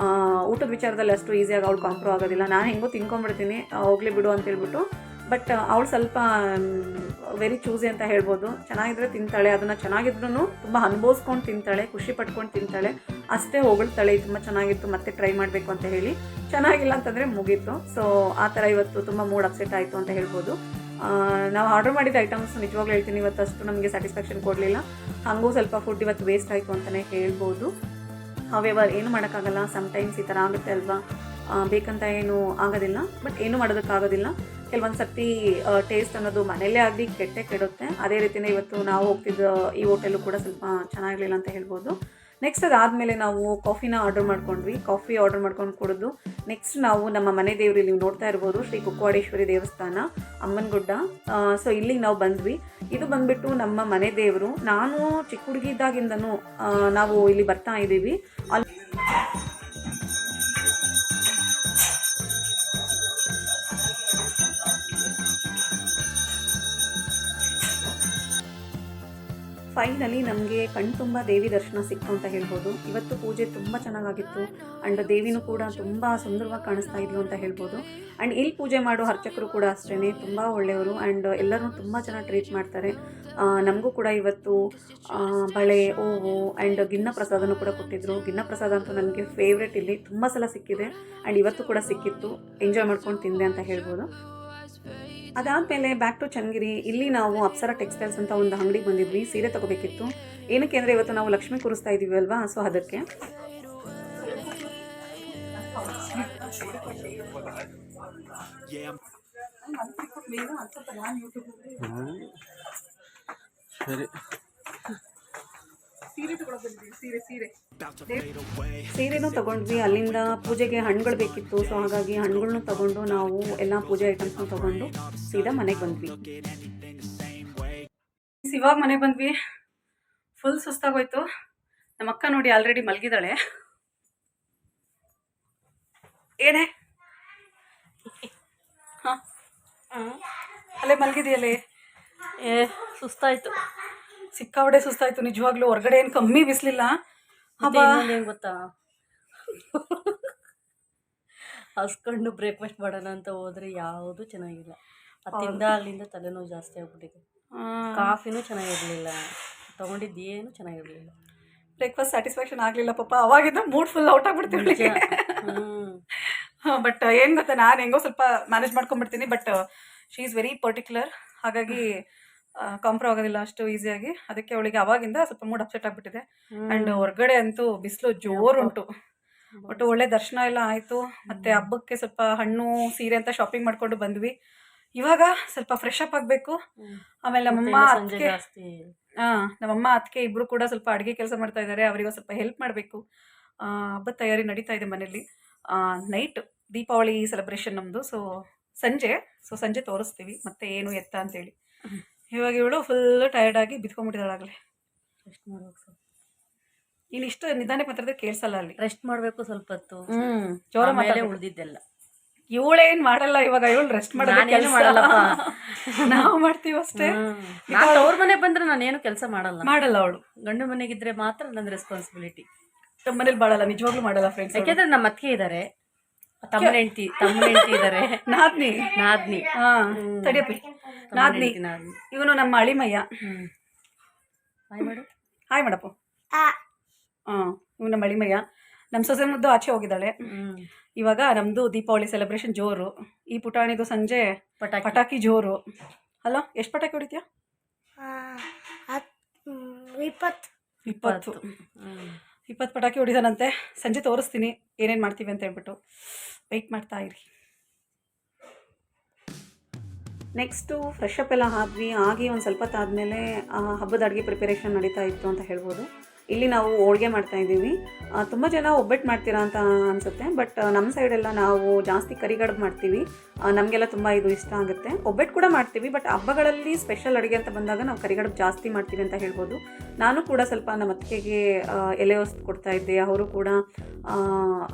ಊಟದ ವಿಚಾರದಲ್ಲಿ ಅಷ್ಟು ಈಸಿಯಾಗಿ ಅವಳು ಕಾಂಪ್ರೋ ಆಗೋದಿಲ್ಲ. ನಾನು ಹೆಂಗೋ ತಿನ್ಕೊಂಡ್ಬಿಡ್ತೀನಿ, ಹೋಗಲಿ ಬಿಡು ಅಂತೇಳ್ಬಿಟ್ಟು. ಬಟ್ ಅವಳು ಸ್ವಲ್ಪ ವೆರಿ ಚೂಸಿ ಅಂತ ಹೇಳ್ಬೋದು. ಚೆನ್ನಾಗಿದ್ರೆ ತಿಂತಾಳೆ, ಅದನ್ನು ಚೆನ್ನಾಗಿದ್ರೂ ತುಂಬ ಅನುಭವಿಸ್ಕೊಂಡು ತಿಂತಾಳೆ, ಖುಷಿ ಪಟ್ಕೊಂಡು ತಿಂತಾಳೆ, ಅಷ್ಟೇ ಹೊಗಳ್ತಾಳೆ ತುಂಬ ಚೆನ್ನಾಗಿತ್ತು ಮತ್ತೆ ಟ್ರೈ ಮಾಡಬೇಕು ಅಂತ ಹೇಳಿ. ಚೆನ್ನಾಗಿಲ್ಲ ಅಂತಂದರೆ ಮುಗೀತು. ಸೊ ಆ ಥರ ಇವತ್ತು ತುಂಬ ಮೂಡ್ ಅಪ್ಸೆಟ್ ಆಯಿತು ಅಂತ ಹೇಳ್ಬೋದು. ನಾವು ಆರ್ಡರ್ ಮಾಡಿದ ಐಟಮ್ಸ್ ನಿಜವಾಗ್ಲೂ ಹೇಳ್ತೀನಿ ಇವತ್ತು ಅಷ್ಟು ನಮಗೆ ಸ್ಯಾಟಿಸ್ಫ್ಯಾಕ್ಷನ್ ಕೊಡಲಿಲ್ಲ. ಹಾಗೂ ಸ್ವಲ್ಪ ಫುಡ್ ಇವತ್ತು ವೇಸ್ಟ್ ಆಯಿತು ಅಂತಲೇ ಹೇಳ್ಬೋದು. ಹವೆವರ್ ಏನು ಮಾಡೋಕ್ಕಾಗಲ್ಲ, ಸಮ್ಟೈಮ್ಸ್ ಈ ಥರ ಆಗುತ್ತೆ ಅಲ್ವಾ, ಬೇಕಂತ ಏನೂ ಆಗೋದಿಲ್ಲ. ಬಟ್ ಏನೂ ಮಾಡೋದಕ್ಕಾಗೋದಿಲ್ಲ. ಕೆಲವೊಂದು ಸರ್ತಿ ಟೇಸ್ಟ್ ಅನ್ನೋದು ಮನೆಯಲ್ಲೇ ಆಗಲಿ ಕೆಡುತ್ತೆ. ಅದೇ ರೀತಿಯೇ ಇವತ್ತು ನಾವು ಹೋಗ್ತಿದ್ದ ಈ ಹೋಟೆಲು ಕೂಡ ಸ್ವಲ್ಪ ಚೆನ್ನಾಗಿರಲಿಲ್ಲ ಅಂತ ಹೇಳ್ಬೋದು. ನೆಕ್ಸ್ಟ್ ಅದಾದಮೇಲೆ ನಾವು ಕಾಫಿನ ಆರ್ಡರ್ ಮಾಡ್ಕೊಂಡ್ವಿ. ಕಾಫಿ ಆರ್ಡರ್ ಮಾಡ್ಕೊಂಡು ಕುಡಿದು ನೆಕ್ಸ್ಟ್ ನಾವು ನಮ್ಮ ಮನೆ ದೇವರು ಇಲ್ಲಿ ನೋಡ್ತಾ ಇರ್ಬೋದು, ಶ್ರೀ ಕುಕ್ಕವಾಡೇಶ್ವರಿ ದೇವಸ್ಥಾನ, ಅಮ್ಮನಗುಡ್ಡ. ಸೊ ಇಲ್ಲಿಗೆ ನಾವು ಬಂದ್ವಿ. ಇದು ಬಂದುಬಿಟ್ಟು ನಮ್ಮ ಮನೆ ದೇವರು. ನಾನು ಚಿಕ್ಕ ಹುಡುಗಿ ಇದ್ದಾಗಿಂದನೂ ನಾವು ಇಲ್ಲಿ ಬರ್ತಾ ಇದ್ದೀವಿ. ಫೈನಲಿ ನಮಗೆ ಕಣ್ತುಂಬ ದೇವಿ ದರ್ಶನ ಸಿಕ್ತು ಅಂತ ಹೇಳ್ಬೋದು. ಇವತ್ತು ಪೂಜೆ ತುಂಬ ಚೆನ್ನಾಗಿತ್ತು ಆ್ಯಂಡ್ ದೇವಿನೂ ಕೂಡ ತುಂಬ ಸುಂದರವಾಗಿ ಕಾಣಿಸ್ತಾ ಇದ್ಲು ಅಂತ ಹೇಳ್ಬೋದು. ಆ್ಯಂಡ್ ಇಲ್ಲಿ ಪೂಜೆ ಮಾಡೋ ಅರ್ಚಕರು ಕೂಡ ಅಷ್ಟೇ ತುಂಬ ಒಳ್ಳೆಯವರು ಆ್ಯಂಡ್ ಎಲ್ಲರೂ ತುಂಬ ಚೆನ್ನಾಗಿ ಟ್ರೀಟ್ ಮಾಡ್ತಾರೆ. ನಮಗೂ ಕೂಡ ಇವತ್ತು ಬಳೆ, ಹೂವು ಆ್ಯಂಡ್ ಗಿನ್ನ ಪ್ರಸಾದನೂ ಕೂಡ ಕೊಟ್ಟಿದ್ದರು. ಗಿನ್ನ ಪ್ರಸಾದ ಅಂತೂ ನನಗೆ ಫೇವ್ರೆಟ್, ಇಲ್ಲಿ ತುಂಬ ಸಲ ಸಿಕ್ಕಿದೆ ಆ್ಯಂಡ್ ಇವತ್ತು ಕೂಡ ಸಿಕ್ಕಿತ್ತು. ಎಂಜಾಯ್ ಮಾಡ್ಕೊಂಡು ತಿಂದೆ ಅಂತ ಹೇಳ್ಬೋದು. ಅದಾದಮೇಲೆ ಬ್ಯಾಕ್ ಟು ಚನ್ನಗಿರಿ. ಇಲ್ಲಿ ನಾವು ಅಪ್ಸರ ಟೆಕ್ಸ್ಟೈಲ್ಸ್ ಅಂತ ಒಂದು ಅಂಗಡಿಗೆ ಬಂದಿದ್ವಿ, ಸೀರೆ ತೊಗೋಬೇಕಿತ್ತು. ಏನಕ್ಕೆ ಅಂದರೆ ಇವತ್ತು ನಾವು ಲಕ್ಷ್ಮಿ ಕೂರಿಸ್ತಾ ಇದ್ದೀವಿ ಅಲ್ವಾ, ಸೊ ಅದಕ್ಕೆ. ಸೀರೆನೂ ತೊಗೊಂಡ್ವಿ. ಅಲ್ಲಿಂದ ಪೂಜೆಗೆ ಹಣ್ಣುಗಳು ಬೇಕಿತ್ತು, ಸೊ ಹಾಗಾಗಿ ಹಣ್ಣುಗಳನ್ನೂ ತೊಗೊಂಡು ನಾವು ಎಲ್ಲ ಪೂಜೆ ಐಟಮ್ಸ್ನ ತೊಗೊಂಡು ಸೀದಾ ಮನೆಗೆ ಬಂದ್ವಿ. ಇವಾಗ ಮನೆಗೆ ಬಂದ್ವಿ. ಫುಲ್ ಸುಸ್ತಾಗೋಯ್ತು. ನಮ್ಮ ಅಕ್ಕ ನೋಡಿ ಆಲ್ರೆಡಿ ಮಲಗಿದ್ದಾಳೆ. ಏನೇ ಹಾಂ ಅಲ್ಲೇ ಮಲಗಿದೆಯಲ್ಲೇ? ಸುಸ್ತಾಯ್ತು, ಸಿಕ್ಕಾಬಡೆ ಸುಸ್ತಾಯ್ತು ನಿಜವಾಗ್ಲೂ. ಹೊರಗಡೆ ಏನು ಕಮ್ಮಿ ಬಿಸಿಲಿಲ್ಲ. ಏನು ಗೊತ್ತಾ, ಹಸ್ಕೊಂಡು ಬ್ರೇಕ್ಫಾಸ್ಟ್ ಮಾಡೋಣ ಅಂತ ಹೋದ್ರೆ ಯಾವುದು ಚೆನ್ನಾಗಿಲ್ಲ. ಅತ್ತಿಂದ ಅಲ್ಲಿಂದ ತಲೆನೋವು ಜಾಸ್ತಿ ಆಗ್ಬಿಟ್ಟಿದೆ. ಕಾಫಿನೂ ಚೆನ್ನಾಗಿರಲಿಲ್ಲ, ತೊಗೊಂಡಿದ್ದೇನು ಚೆನ್ನಾಗಿರಲಿಲ್ಲ. ಬ್ರೇಕ್ಫಾಸ್ಟ್ ಸ್ಯಾಟಿಸ್ಫ್ಯಾಕ್ಷನ್ ಆಗಲಿಲ್ಲ ಪಾಪ. ಅವಾಗಿಂದ ಮೂಡ್ ಫುಲ್ ಔಟ್ ಆಗ್ಬಿಡ್ತೀವಿ. ಬಟ್ ಏನು ಗೊತ್ತಾ, ನಾನು ಹೆಂಗೋ ಸ್ವಲ್ಪ ಮ್ಯಾನೇಜ್ ಮಾಡ್ಕೊಂಡ್ಬಿಡ್ತೀನಿ. But she is very particular, ಹಾಗಾಗಿ ಕಾಂಪ್ರೋ ಆಗೋದಿಲ್ಲ ಅಷ್ಟು ಈಸಿಯಾಗಿ. ಅದಕ್ಕೆ ಅವಳಿಗೆ ಅವಾಗಿಂದ ಸ್ವಲ್ಪ ಮೂಡ್ ಅಪ್ಸೆಟ್ ಆಗಿಬಿಟ್ಟಿದೆ. ಆ್ಯಂಡ್ ಹೊರಗಡೆ ಅಂತೂ ಬಿಸಿಲು ಜೋರುಂಟು. ಒಟ್ಟು ಒಳ್ಳೆ ದರ್ಶನ ಎಲ್ಲ ಆಯಿತು. ಮತ್ತು ಹಬ್ಬಕ್ಕೆ ಸ್ವಲ್ಪ ಹಣ್ಣು ಸೀರೆ ಅಂತ ಶಾಪಿಂಗ್ ಮಾಡಿಕೊಂಡು ಬಂದ್ವಿ. ಇವಾಗ ಸ್ವಲ್ಪ ಫ್ರೆಶ್ ಅಪ್ ಆಗಬೇಕು. ಆಮೇಲೆ ನಮ್ಮಮ್ಮ ಅದಕ್ಕೆ ಇಬ್ಬರು ಕೂಡ ಸ್ವಲ್ಪ ಅಡುಗೆ ಕೆಲಸ ಮಾಡ್ತಾ ಇದ್ದಾರೆ. ಅವರಿಗೆ ಸ್ವಲ್ಪ ಹೆಲ್ಪ್ ಮಾಡಬೇಕು. ಹಬ್ಬದ ತಯಾರಿ ನಡೀತಾ ಇದೆ ಮನೇಲಿ. ನೈಟ್ ದೀಪಾವಳಿ ಸೆಲೆಬ್ರೇಷನ್ ನಮ್ಮದು. ಸೊ ಸಂಜೆ ತೋರಿಸ್ತೀವಿ ಮತ್ತೆ ಏನು ಎತ್ತ ಅಂತೇಳಿ. ಇವಾಗ ಇವಳು ಫುಲ್ಲು ಟಯರ್ಡಾಗಿ ಬಿದ್ಕೊಂಡ್ಬಿಟ್ಟಿದ್ದಾಳಾಗಲೇ. ರೆಸ್ಟ್ ಮಾಡ್ಬೇಕು ಸ್ವಲ್ಪ. ಇಲ್ಲಿ ಇಷ್ಟು ನಿಧಾನಕ್ಕೆ ಮಾತಾಡಿದ್ರೆ ಕೇಳಿಸಲ್ಲ. ಅಲ್ಲಿ ರೆಸ್ಟ್ ಮಾಡಬೇಕು ಸ್ವಲ್ಪ ಹೊತ್ತು. ಜೋರ ಮೇಲೆ ಉಳಿದಿದ್ದೆಲ್ಲ ಇವಳೇನ್ ಮಾಡಲ್ಲ. ಇವಾಗ ಇವಳು ರೆಸ್ಟ್ ಮಾಡೋದೇನು ಮಾಡಲ್ಲಪ್ಪ, ನಾವು ಮಾಡ್ತೀವಿ ಅಷ್ಟೇ. ಅವ್ರ ಮನೆಗೆ ಬಂದ್ರೆ ನಾನೇನು ಕೆಲಸ ಮಾಡಲ್ಲ. ಅವಳು ಗಂಡು ಮನೆಗಿದ್ರೆ ಮಾತ್ರ ನನ್ನ ರೆಸ್ಪಾನ್ಸಿಬಿಲಿಟಿ. ನಮ್ಮ ಮನೇಲಿ ಮಾಡಲ್ಲ, ನಿಜವಾಗ್ಲೂ ಮಾಡಲ್ಲ ಫ್ರೆಂಡ್ಸ್. ಯಾಕೆಂದ್ರೆ ನಮ್ಮ ಅತ್ತಿಗೆ ಇದ್ದಾರೆ, ತಮ್ಮನ ಹೆಂಡತಿ ಇದ್ದಾರೆ, ನಾದ್ನಿ ತಡಿಯಪ್ಪಿ ನಾದ್ನಿ. ಇವನು ನಮ್ಮ ಅಳಿಮಯ್ಯ. ಹಾಯ್ ಮಾಡಪ್ಪ. ಇವ್ ನಮ್ಮ ಅಳಿಮಯ್ಯ. ನಮ್ಮ ಸೊಸೆ ಮುದ್ದು ಆಚೆ ಹೋಗಿದ್ದಾಳೆ. ಇವಾಗ ನಮ್ದು ದೀಪಾವಳಿ ಸೆಲೆಬ್ರೇಷನ್ ಜೋರು. ಈ ಪುಟಾಣಿದು ಸಂಜೆ ಪಟಾಕಿ ಜೋರು. ಅಲ್ಲ, ಎಷ್ಟು ಪಟಾಕಿ ಹೊಡಿತೀಯ? 20 ಪಟಾಕಿ ಹೊಡಿದಾನಂತೆ. ಸಂಜೆ ತೋರಿಸ್ತೀನಿ ಏನೇನು ಮಾಡ್ತೀವಿ ಅಂತ ಹೇಳ್ಬಿಟ್ಟು. ವೆಯ್ಟ್ ಮಾಡ್ತಾ ಇರಿ. ನೆಕ್ಸ್ಟು ಫ್ರೆಶ್ ಅಪ್ ಎಲ್ಲ ಆದ್ವಿ. ಆಗಿ ಒಂದು ಸ್ವಲ್ಪ ಹೊತ್ತಾದಮೇಲೆ ಹಬ್ಬದ ಅಡುಗೆ ಪ್ರಿಪರೇಷನ್ ನಡೀತಾ ಇತ್ತು ಅಂತ ಹೇಳ್ಬೋದು. ಇಲ್ಲಿ ನಾವು ಹೋಳಿಗೆ ಮಾಡ್ತಾಯಿದ್ದೀವಿ. ತುಂಬ ಜನ ಒಬ್ಬಟ್ಟು ಮಾಡ್ತೀರಾ ಅಂತ ಅನಿಸುತ್ತೆ, ಬಟ್ ನಮ್ಮ ಸೈಡೆಲ್ಲ ನಾವು ಜಾಸ್ತಿ ಕರಿಗಡುಬು ಮಾಡ್ತೀವಿ. ನಮಗೆಲ್ಲ ತುಂಬ ಇದು ಇಷ್ಟ ಆಗುತ್ತೆ. ಒಬ್ಬಟ್ಟು ಕೂಡ ಮಾಡ್ತೀವಿ, ಬಟ್ ಹಬ್ಬಗಳಲ್ಲಿ ಸ್ಪೆಷಲ್ ಅಡುಗೆ ಅಂತ ಬಂದಾಗ ನಾವು ಕರಿಗಡುಬು ಜಾಸ್ತಿ ಮಾಡ್ತೀವಿ ಅಂತ ಹೇಳ್ಬೋದು. ನಾನು ಕೂಡ ಸ್ವಲ್ಪ ನಮ್ಮ ಅತ್ತಿಗೆಗೆ ಎಲೆ ಹೊಸ್ದು ಕೊಡ್ತಾಯಿದ್ದೆ. ಅವರು ಕೂಡ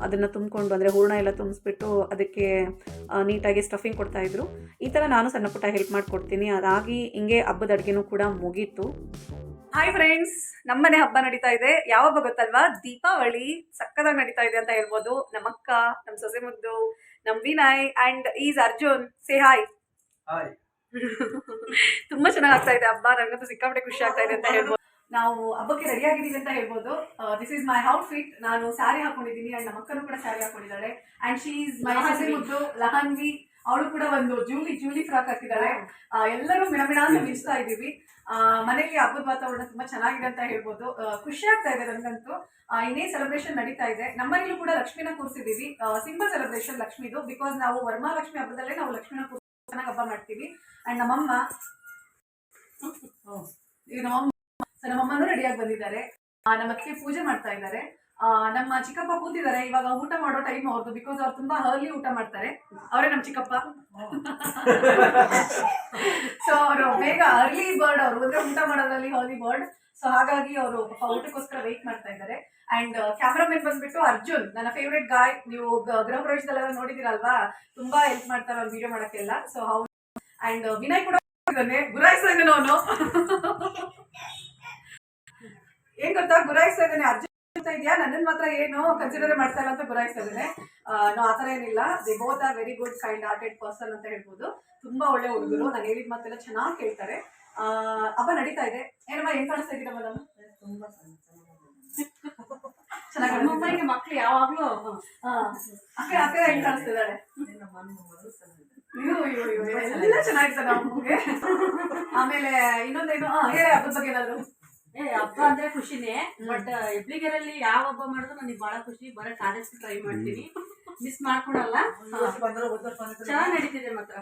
ಅದನ್ನು ತುಂಬಿಕೊಂಡು ಅಂದರೆ ಹೂರಣ ಎಲ್ಲ ತುಂಬಿಸ್ಬಿಟ್ಟು ಅದಕ್ಕೆ ನೀಟಾಗಿ ಸ್ಟಫಿಂಗ್ ಕೊಡ್ತಾಯಿದ್ರು. ಈ ಥರ ನಾನು ಸಣ್ಣ ಪುಟ್ಟ ಹೆಲ್ಪ್ ಮಾಡಿಕೊಡ್ತೀನಿ. ಅದಾಗಿ ಹಿಂಗೆ ಹಬ್ಬದ ಅಡುಗೆನೂ ಕೂಡ ಮುಗೀತು. ಹಾಯ್ ಫ್ರೆಂಡ್ಸ್, ನಮ್ಮನೆ ಹಬ್ಬ ನಡೀತಾ ಇದೆ. ಯಾವ ಹಬ್ಬ ಗೊತ್ತಲ್ವಾ? ದೀಪಾವಳಿ. ಸಕ್ಕದಾಗಿ ನಡೀತಾ ಇದೆ ಅಂತ ಹೇಳ್ಬೋದು. ನಮ್ಮಕ್ಕ, ನಮ್ಮ ಸೊಸೆ ಮುದ್ದು, ನಮ್ಮ Vinay and is Arjun. Say hi. Hi. ತುಂಬ ಚೆನ್ನಾಗಿ ಆಗ್ತಾ ಇದೆ ಹಬ್ಬ. ನನಗಂತೂ ಸಿಕ್ಕಾಪಟ್ಟೆ ಖುಷಿ ಆಗ್ತಾ ಇದೆ ಅಂತ ಹೇಳ್ಬೋದು. ನಾವು ಹಬ್ಬಕ್ಕೆ ರೆಡಿ ಆಗಿದ್ದೀವಿ ಅಂತ ಹೇಳ್ಬೋದು. This is my outfit. ನಾನು ಸ್ಯಾರಿ ಹಾಕೊಂಡಿದ್ದೀನಿ ಆ್ಯಂಡ್ ನಮ್ಮ ಅಕ್ಕನೂ ಕೂಡ ಸ್ಯಾರಿ ಹಾಕೊಂಡಿದ್ದಾಳೆ. ಆ್ಯಂಡ್ ಶೀ ಈಸ್ ಮೈ ಸೊಸೆ ಮುದ್ದು ಲಹನ್ವಿ. ಅವಳು ಕೂಡ ಒಂದು ಜೂಲಿ ಫ್ರಾಕ್ ಹಾಕಿದ್ದಾಳೆ. ಎಲ್ಲರೂ ಮಿಣಮಿಣ ಅಂತ ಮಿಂಚ್ತಾ ಇದ್ದೀವಿ. ಮನೆಯಲ್ಲಿ ಹಬ್ಬದ ವಾತಾವರಣ ತುಂಬಾ ಚೆನ್ನಾಗಿದೆ ಅಂತ ಹೇಳ್ಬೋದು. ಖುಷಿ ಆಗ್ತಾ ಇದೆ ನನಗಂತೂ. ಇನ್ನೇ ಸೆಲೆಬ್ರೇಷನ್ ನಡೀತಾ ಇದೆ. ನಮ್ಮನೇಲೂ ಕೂಡ ಲಕ್ಷ್ಮಿನ ಕೂರಿಸಿದ್ದೀವಿ. ಸಿಂಪಲ್ ಸೆಲೆಬ್ರೇಷನ್ ಲಕ್ಷ್ಮಿದು, ಬಿಕಾಸ್ ನಾವು ವರಮಹಾಲಕ್ಷ್ಮಿ ಹಬ್ಬದಲ್ಲೇ ನಾವು ಲಕ್ಷ್ಮಿನ ಕೂರಿಸಿ ಚೆನ್ನಾಗಿ ಹಬ್ಬ ಮಾಡ್ತೀವಿ. ಆ್ಯಂಡ್ ನಮ್ಮಮ್ಮ ನಮ್ಮಮ್ಮನೂ ರೆಡಿಯಾಗಿ ಬಂದಿದ್ದಾರೆ. ನಮ್ಮ ಅತ್ತಿಗೆ ಪೂಜೆ ಮಾಡ್ತಾ ಇದ್ದಾರೆ. ನಮ್ಮ ಚಿಕ್ಕಪ್ಪ ಕೂತಿದ್ದಾರೆ. ಇವಾಗ ಊಟ ಮಾಡೋ ಟೈಮ್ ಅವ್ರದ್ದು, ಬಿಕಾಸ್ ಅವ್ರು ತುಂಬಾ ಅರ್ಲಿ ಊಟ ಮಾಡ್ತಾರೆ. ಅವರೇ ನಮ್ಮ ಚಿಕ್ಕಪ್ಪ. ಸೊ ಅವರು ಬೇಗ ಅರ್ಲಿ ಬರ್ಡ್, ಅವರು ಅಂದ್ರೆ ಊಟ ಮಾಡೋದ್ರಲ್ಲಿ ಅರ್ಲಿ ಬರ್ಡ್. ಸೊ ಹಾಗಾಗಿ ಅವರು ಊಟಕ್ಕೋಸ್ಕರ ವೆಯ್ಟ್ ಮಾಡ್ತಾ ಇದ್ದಾರೆ. ಅಂಡ್ ಕ್ಯಾಮ್ರಾಮನ್ ಬಂದ್ಬಿಟ್ಟು ಅರ್ಜುನ್, ನನ್ನ ಫೇವ್ರೆಟ್ ಗಾಯ್. ನೀವು ಗೃಹ ಪ್ರವೇಶದಲ್ಲೆಲ್ಲ ನೋಡಿದಿರಲ್ವಾ, ತುಂಬಾ ಹೆಲ್ಪ್ ಮಾಡ್ತಾರೆ ಅವ್ರು ವಿಡಿಯೋ ಮಾಡಕ್ಕೆಲ್ಲ. ಸೊ ಅವ್ರು ಅಂಡ್ ವಿನಯ್ ಕೂಡ ಗುರಾಯಿಸ್ತಾ ಇದ್ದಾನೆ. ಅವನು ಏನ್ ಗೊತ್ತಾ, ಗುರಾಯಿಸ್ತಾ ಇದ್ದಾನೆ. ಅರ್ಜುನ್ ಇದೆಯಾ, ನನ್ನನ್ನು ಮಾತ್ರ ಏನು ಕನ್ಸಿಡರ್ ಮಾಡ್ತಾ ಇಲ್ಲ ಅಂತ ಗುರಾಯಿಸ್ತಾ ಇದ್ದಾನೆ. ನೋ, ಆತರ ಏನಿಲ್ಲ. They both are very good kind hearted person ಅಂತ ಹೇಳ್ಬೋದು. ತುಂಬಾ ಒಳ್ಳೆ ಹುಡುಗರು. ನಾನು ಹೇಳಿದ ಮಾತೆಲ್ಲ ಚೆನ್ನಾಗಿ ಕೇಳ್ತಾರೆ. ಹಬ್ಬ ನಡೀತಾ ಇದೆ. ಏನಮ್ಮ, ಏನ್ ಕಾಣಿಸ್ತಾ ಇದ್ದೀರಮ್ಮ? ನಾನು ತುಂಬಾ ಚೆನ್ನಾಗಿ ಮಕ್ಳು ಯಾವಾಗ್ಲೂ ಅಕ್ಕ ಹೆಂಗ್ ಕಾಣಿಸ್ತಿದ್ದಾಳೆ. ಎಲ್ಲ ಚೆನ್ನಾಗಿರ್ತಾನೆ ಅಮ್ಮಗೆ. ಆಮೇಲೆ ಇನ್ನೊಂದೇನು ಹೇಳಿ ಹಬ್ಬದ ಬಗ್ಗೆ ಏನಾದ್ರು. ಹಬ್ಬ ಅಂದ್ರೆ ಖುಷಿನೇ, ಬಟ್ ಹೆಬ್ಳಿಗೆರೆಯಲ್ಲಿ ಯಾವ ಹಬ್ಬ ಮಾಡಿದ್ರು ನನಗೆ ಬಹಳ ಖುಷಿ. ಬರಕ್ ಆದಷ್ಟು ಟ್ರೈ ಮಾಡ್ತೀನಿ, ಮಿಸ್ ಮಾಡ್ಕೊಳಲ್ಲ. ಚೆನ್ನಾಗಿ ನಡೀತಿದೆ ಮಾತ್ರ.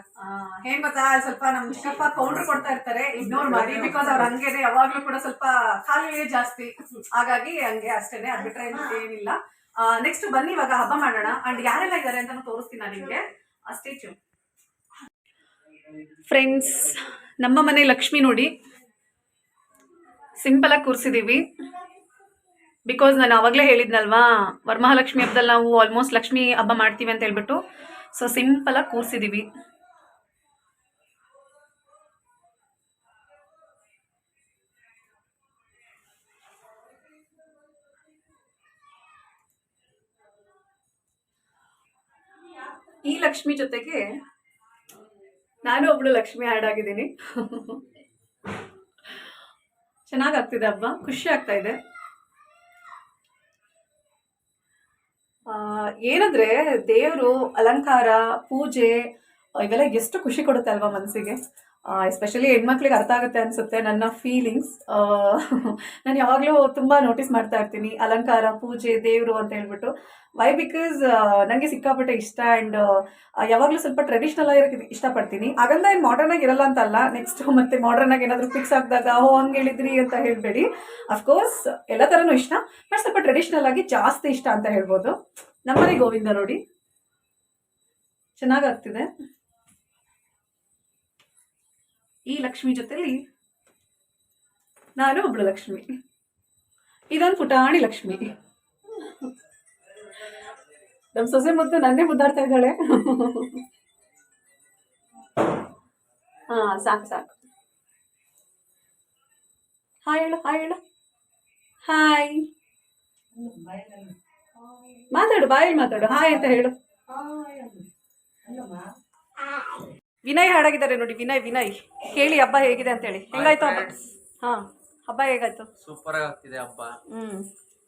ಏನ್ ಗೊತ್ತಾ, ಸ್ವಲ್ಪ ನಮ್ ಚಿಕ್ಕಪ್ಪ ಕೌಂಟರ್ ಕೊಡ್ತಾ ಇರ್ತಾರೆ, ಇಗ್ನೋರ್ ಮಾಡಿ. ಬಿಕಾಸ್ ಅವ್ರ ಹಂಗೇನೆ ಯಾವಾಗ್ಲೂ ಕೂಡ ಸ್ವಲ್ಪ ಖಾಲಿ ಜಾಸ್ತಿ, ಹಾಗಾಗಿ ಹಂಗೆ ಅಷ್ಟೇನೆ. ಅದ್ ಬಿಟ್ರೆ ಏನಿಲ್ಲ. ನೆಕ್ಸ್ಟ್ ಬನ್ನಿ ಇವಾಗ ಹಬ್ಬ ಮಾಡೋಣ. ಅಂಡ್ ಯಾರೆಲ್ಲ ಇದ್ದಾರೆ ಅಂತ ತೋರಿಸ್ತೀನಿ ನಾನು ನಿಮ್ಗೆ. ಸ್ಟೇಚು ಫ್ರೆಂಡ್ಸ್, ನಮ್ಮ ಮನೆ ಲಕ್ಷ್ಮಿ ನೋಡಿ ಸಿಂಪಲ್ ಆಗಿ ಕೂರಿಸಿದೀವಿ. ಬಿಕಾಸ್ ನಾನು ಅವಾಗಲೇ ಹೇಳಿದ್ನಲ್ವಾ, ವರಮಹಾಲಕ್ಷ್ಮಿ ಹಬ್ಬದಲ್ಲಿ ನಾವು ಆಲ್ಮೋಸ್ಟ್ ಲಕ್ಷ್ಮಿ ಹಬ್ಬ ಮಾಡ್ತೀವಿ ಅಂತ ಹೇಳ್ಬಿಟ್ಟು. ಸೊ ಸಿಂಪಲ್ ಆಗಿ ಕೂರಿಸಿದೀವಿ. ಈ ಲಕ್ಷ್ಮಿ ಜೊತೆಗೆ ನಾನು ಒಬ್ಳು ಲಕ್ಷ್ಮಿ ಆ್ಯಡ್ ಆಗಿದ್ದೀನಿ. ಚೆನ್ನಾಗಾಗ್ತಿದೆ ಹಬ್ಬ, ಖುಷಿ ಆಗ್ತಾ ಇದೆ. ಏನಂದ್ರೆ ದೇವರು ಅಲಂಕಾರ, ಪೂಜೆ ಇವೆಲ್ಲ ಎಷ್ಟು ಖುಷಿ ಕೊಡುತ್ತೆ ಅಲ್ವಾ ಮನಸ್ಸಿಗೆ. ಎಸ್ಪೆಷಲಿ ಹೆಣ್ಮಕ್ಳಿಗೆ ಅರ್ಥ ಆಗುತ್ತೆ ಅನಿಸುತ್ತೆ ನನ್ನ ಫೀಲಿಂಗ್ಸ್. ನಾನು ಯಾವಾಗಲೂ ತುಂಬ ನೋಟಿಸ್ ಮಾಡ್ತಾ ಇರ್ತೀನಿ ಅಲಂಕಾರ, ಪೂಜೆ, ದೇವರು ಅಂತ ಹೇಳ್ಬಿಟ್ಟು. ವೈ? ಬಿಕಾಸ್ ನನಗೆ ಸಿಕ್ಕಾಪಟ್ಟೆ ಇಷ್ಟ. ಆ್ಯಂಡ್ ಯಾವಾಗಲೂ ಸ್ವಲ್ಪ ಟ್ರೆಡಿಷ್ನಲ್ ಆಗಿರೋಕ್ಕೆ ಇಷ್ಟಪಡ್ತೀನಿ. ಹಾಗಂತ ಏನು ಮಾಡರ್ನ್ ಆಗಿ ಇರಲ್ಲ ಅಂತಲ್ಲ. ನೆಕ್ಸ್ಟ್ ಮತ್ತೆ ಮಾಡರ್ನ್ ಆಗಿ ಏನಾದರೂ ಫಿಕ್ಸ್ ಆಗಿದಾಗ ಹಂಗೆ ಹೇಳಿದ್ರಿ ಅಂತ ಹೇಳಬೇಡಿ. ಅಫ್ಕೋರ್ಸ್ ಎಲ್ಲ ಥರನೂ ಇಷ್ಟ, ಬಟ್ ಸ್ವಲ್ಪ ಟ್ರೆಡಿಷ್ನಲ್ ಆಗಿ ಜಾಸ್ತಿ ಇಷ್ಟ ಅಂತ ಹೇಳ್ಬೋದು. ನಮ್ಮನೆ ಗೋವಿಂದ ನೋಡಿ ಚೆನ್ನಾಗಾಗ್ತಿದೆ. ಈ ಲಕ್ಷ್ಮಿ ಜೊತೆಲಿ ನಾನು ಒಬ್ಳು ಲಕ್ಷ್ಮಿ. ಇದೊಂದು ಪುಟಾಣಿ ಲಕ್ಷ್ಮಿ. ನಮ್ಮ ಸೊಸೆ ಮುದ್ದು ನನ್ನೇ ಮುದ್ದಾಡ್ತಾ ಇದ್ದಾಳೆ. ಸಾಕು. ಹಾಯ್ ಹೇಳು, ಹಾಯ್. ಮಾತಾಡು, ಬಾಯಲ್ಲಿ ಮಾತಾಡು. ಹಾಯ್ ಅಂತ ಹೇಳು. ವಿನಯ್ ಹಾಡಾಗಿದ್ದಾರೆ ನೋಡಿ. ವಿನಯ್ ಹೇಳಿ ಹಬ್ಬ ಹೇಗಿದೆ ಅಂತ ಹೇಳಿ. ಹೆಂಗಾಯ್ತು ಹಬ್ಬ? ಹಬ್ಬ ಹೇಗಾಯ್ತು? ಸೂಪರ್ ಆಗಿ ಆಗ್ತಿದೆ ಹಬ್ಬ.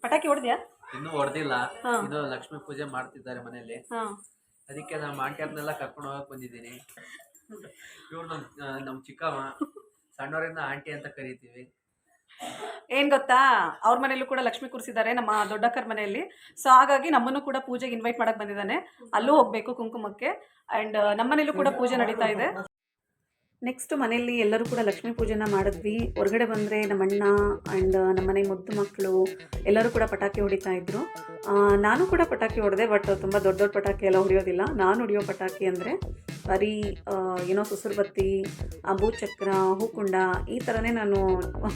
ಪಟಾಕಿ ಹೊಡೆದ್ಯಾ? ಇನ್ನೂ ಹೊಡೆದಿಲ್ಲ. ಇದು ಲಕ್ಷ್ಮಿ ಪೂಜೆ ಮಾಡ್ತಿದ್ದಾರೆ ಮನೆಯಲ್ಲಿ. ಅದಕ್ಕೆ ನಮ್ಮ ಆಂಟಿ ಅವ್ರನ್ನೆಲ್ಲ ಕರ್ಕೊಂಡು ಹೋಗಕ್ ಬಂದಿದ್ದೀನಿ. ಇವ್ರು ನಮ್ ಚಿಕ್ಕಮ್ಮ, ಸಣ್ಣವರಿಂದ ಆಂಟಿ ಅಂತ ಕರಿತೀವಿ. ಏನು ಗೊತ್ತಾ, ಅವ್ರ ಮನೆಯಲ್ಲೂ ಕೂಡ ಲಕ್ಷ್ಮಿ ಕೂರಿಸಿದ್ದಾರೆ, ನಮ್ಮ ದೊಡ್ಡಕ್ಕರ ಮನೆಯಲ್ಲಿ. ಸೊ ಹಾಗಾಗಿ ನಮ್ಮನ್ನು ಕೂಡ ಪೂಜೆಗೆ ಇನ್ವೈಟ್ ಮಾಡಕ್ಕೆ ಬಂದಿದ್ದಾನೆ. ಅಲ್ಲೂ ಹೋಗಬೇಕು ಕುಂಕುಮಕ್ಕೆ. ಆ್ಯಂಡ್ ನಮ್ಮ ಮನೇಲೂ ಕೂಡ ಪೂಜೆ ನಡೀತಾ ಇದೆ. ನೆಕ್ಸ್ಟ್ ಮನೆಯಲ್ಲಿ ಎಲ್ಲರೂ ಕೂಡ ಲಕ್ಷ್ಮೀ ಪೂಜೆನ ಮಾಡಿದ್ವಿ. ಹೊರಗಡೆ ಬಂದರೆ ನಮ್ಮ ಅಣ್ಣ ಆ್ಯಂಡ್ ನಮ್ಮ ಮನೆ ಮುದ್ದು ಮಕ್ಕಳು ಎಲ್ಲರೂ ಕೂಡ ಪಟಾಕಿ ಹೊಡಿತಾ ಇದ್ದರು. ನಾನು ಕೂಡ ಪಟಾಕಿ ಹೊಡೆದೆ, ಬಟ್ ತುಂಬ ದೊಡ್ಡ ದೊಡ್ಡ ಪಟಾಕಿ ಎಲ್ಲ ಹೊಡೆಯೋದಿಲ್ಲ. ನಾನು ಹೊಡೆಯೋ ಪಟಾಕಿ ಅಂದರೆ ಬರೀ ಏನೋ ಸುಸುರ್ಬತ್ತಿ, ಭೂಚಕ್ರ, ಹೂಕುಂಡ ಈ ಥರನೇ ನಾನು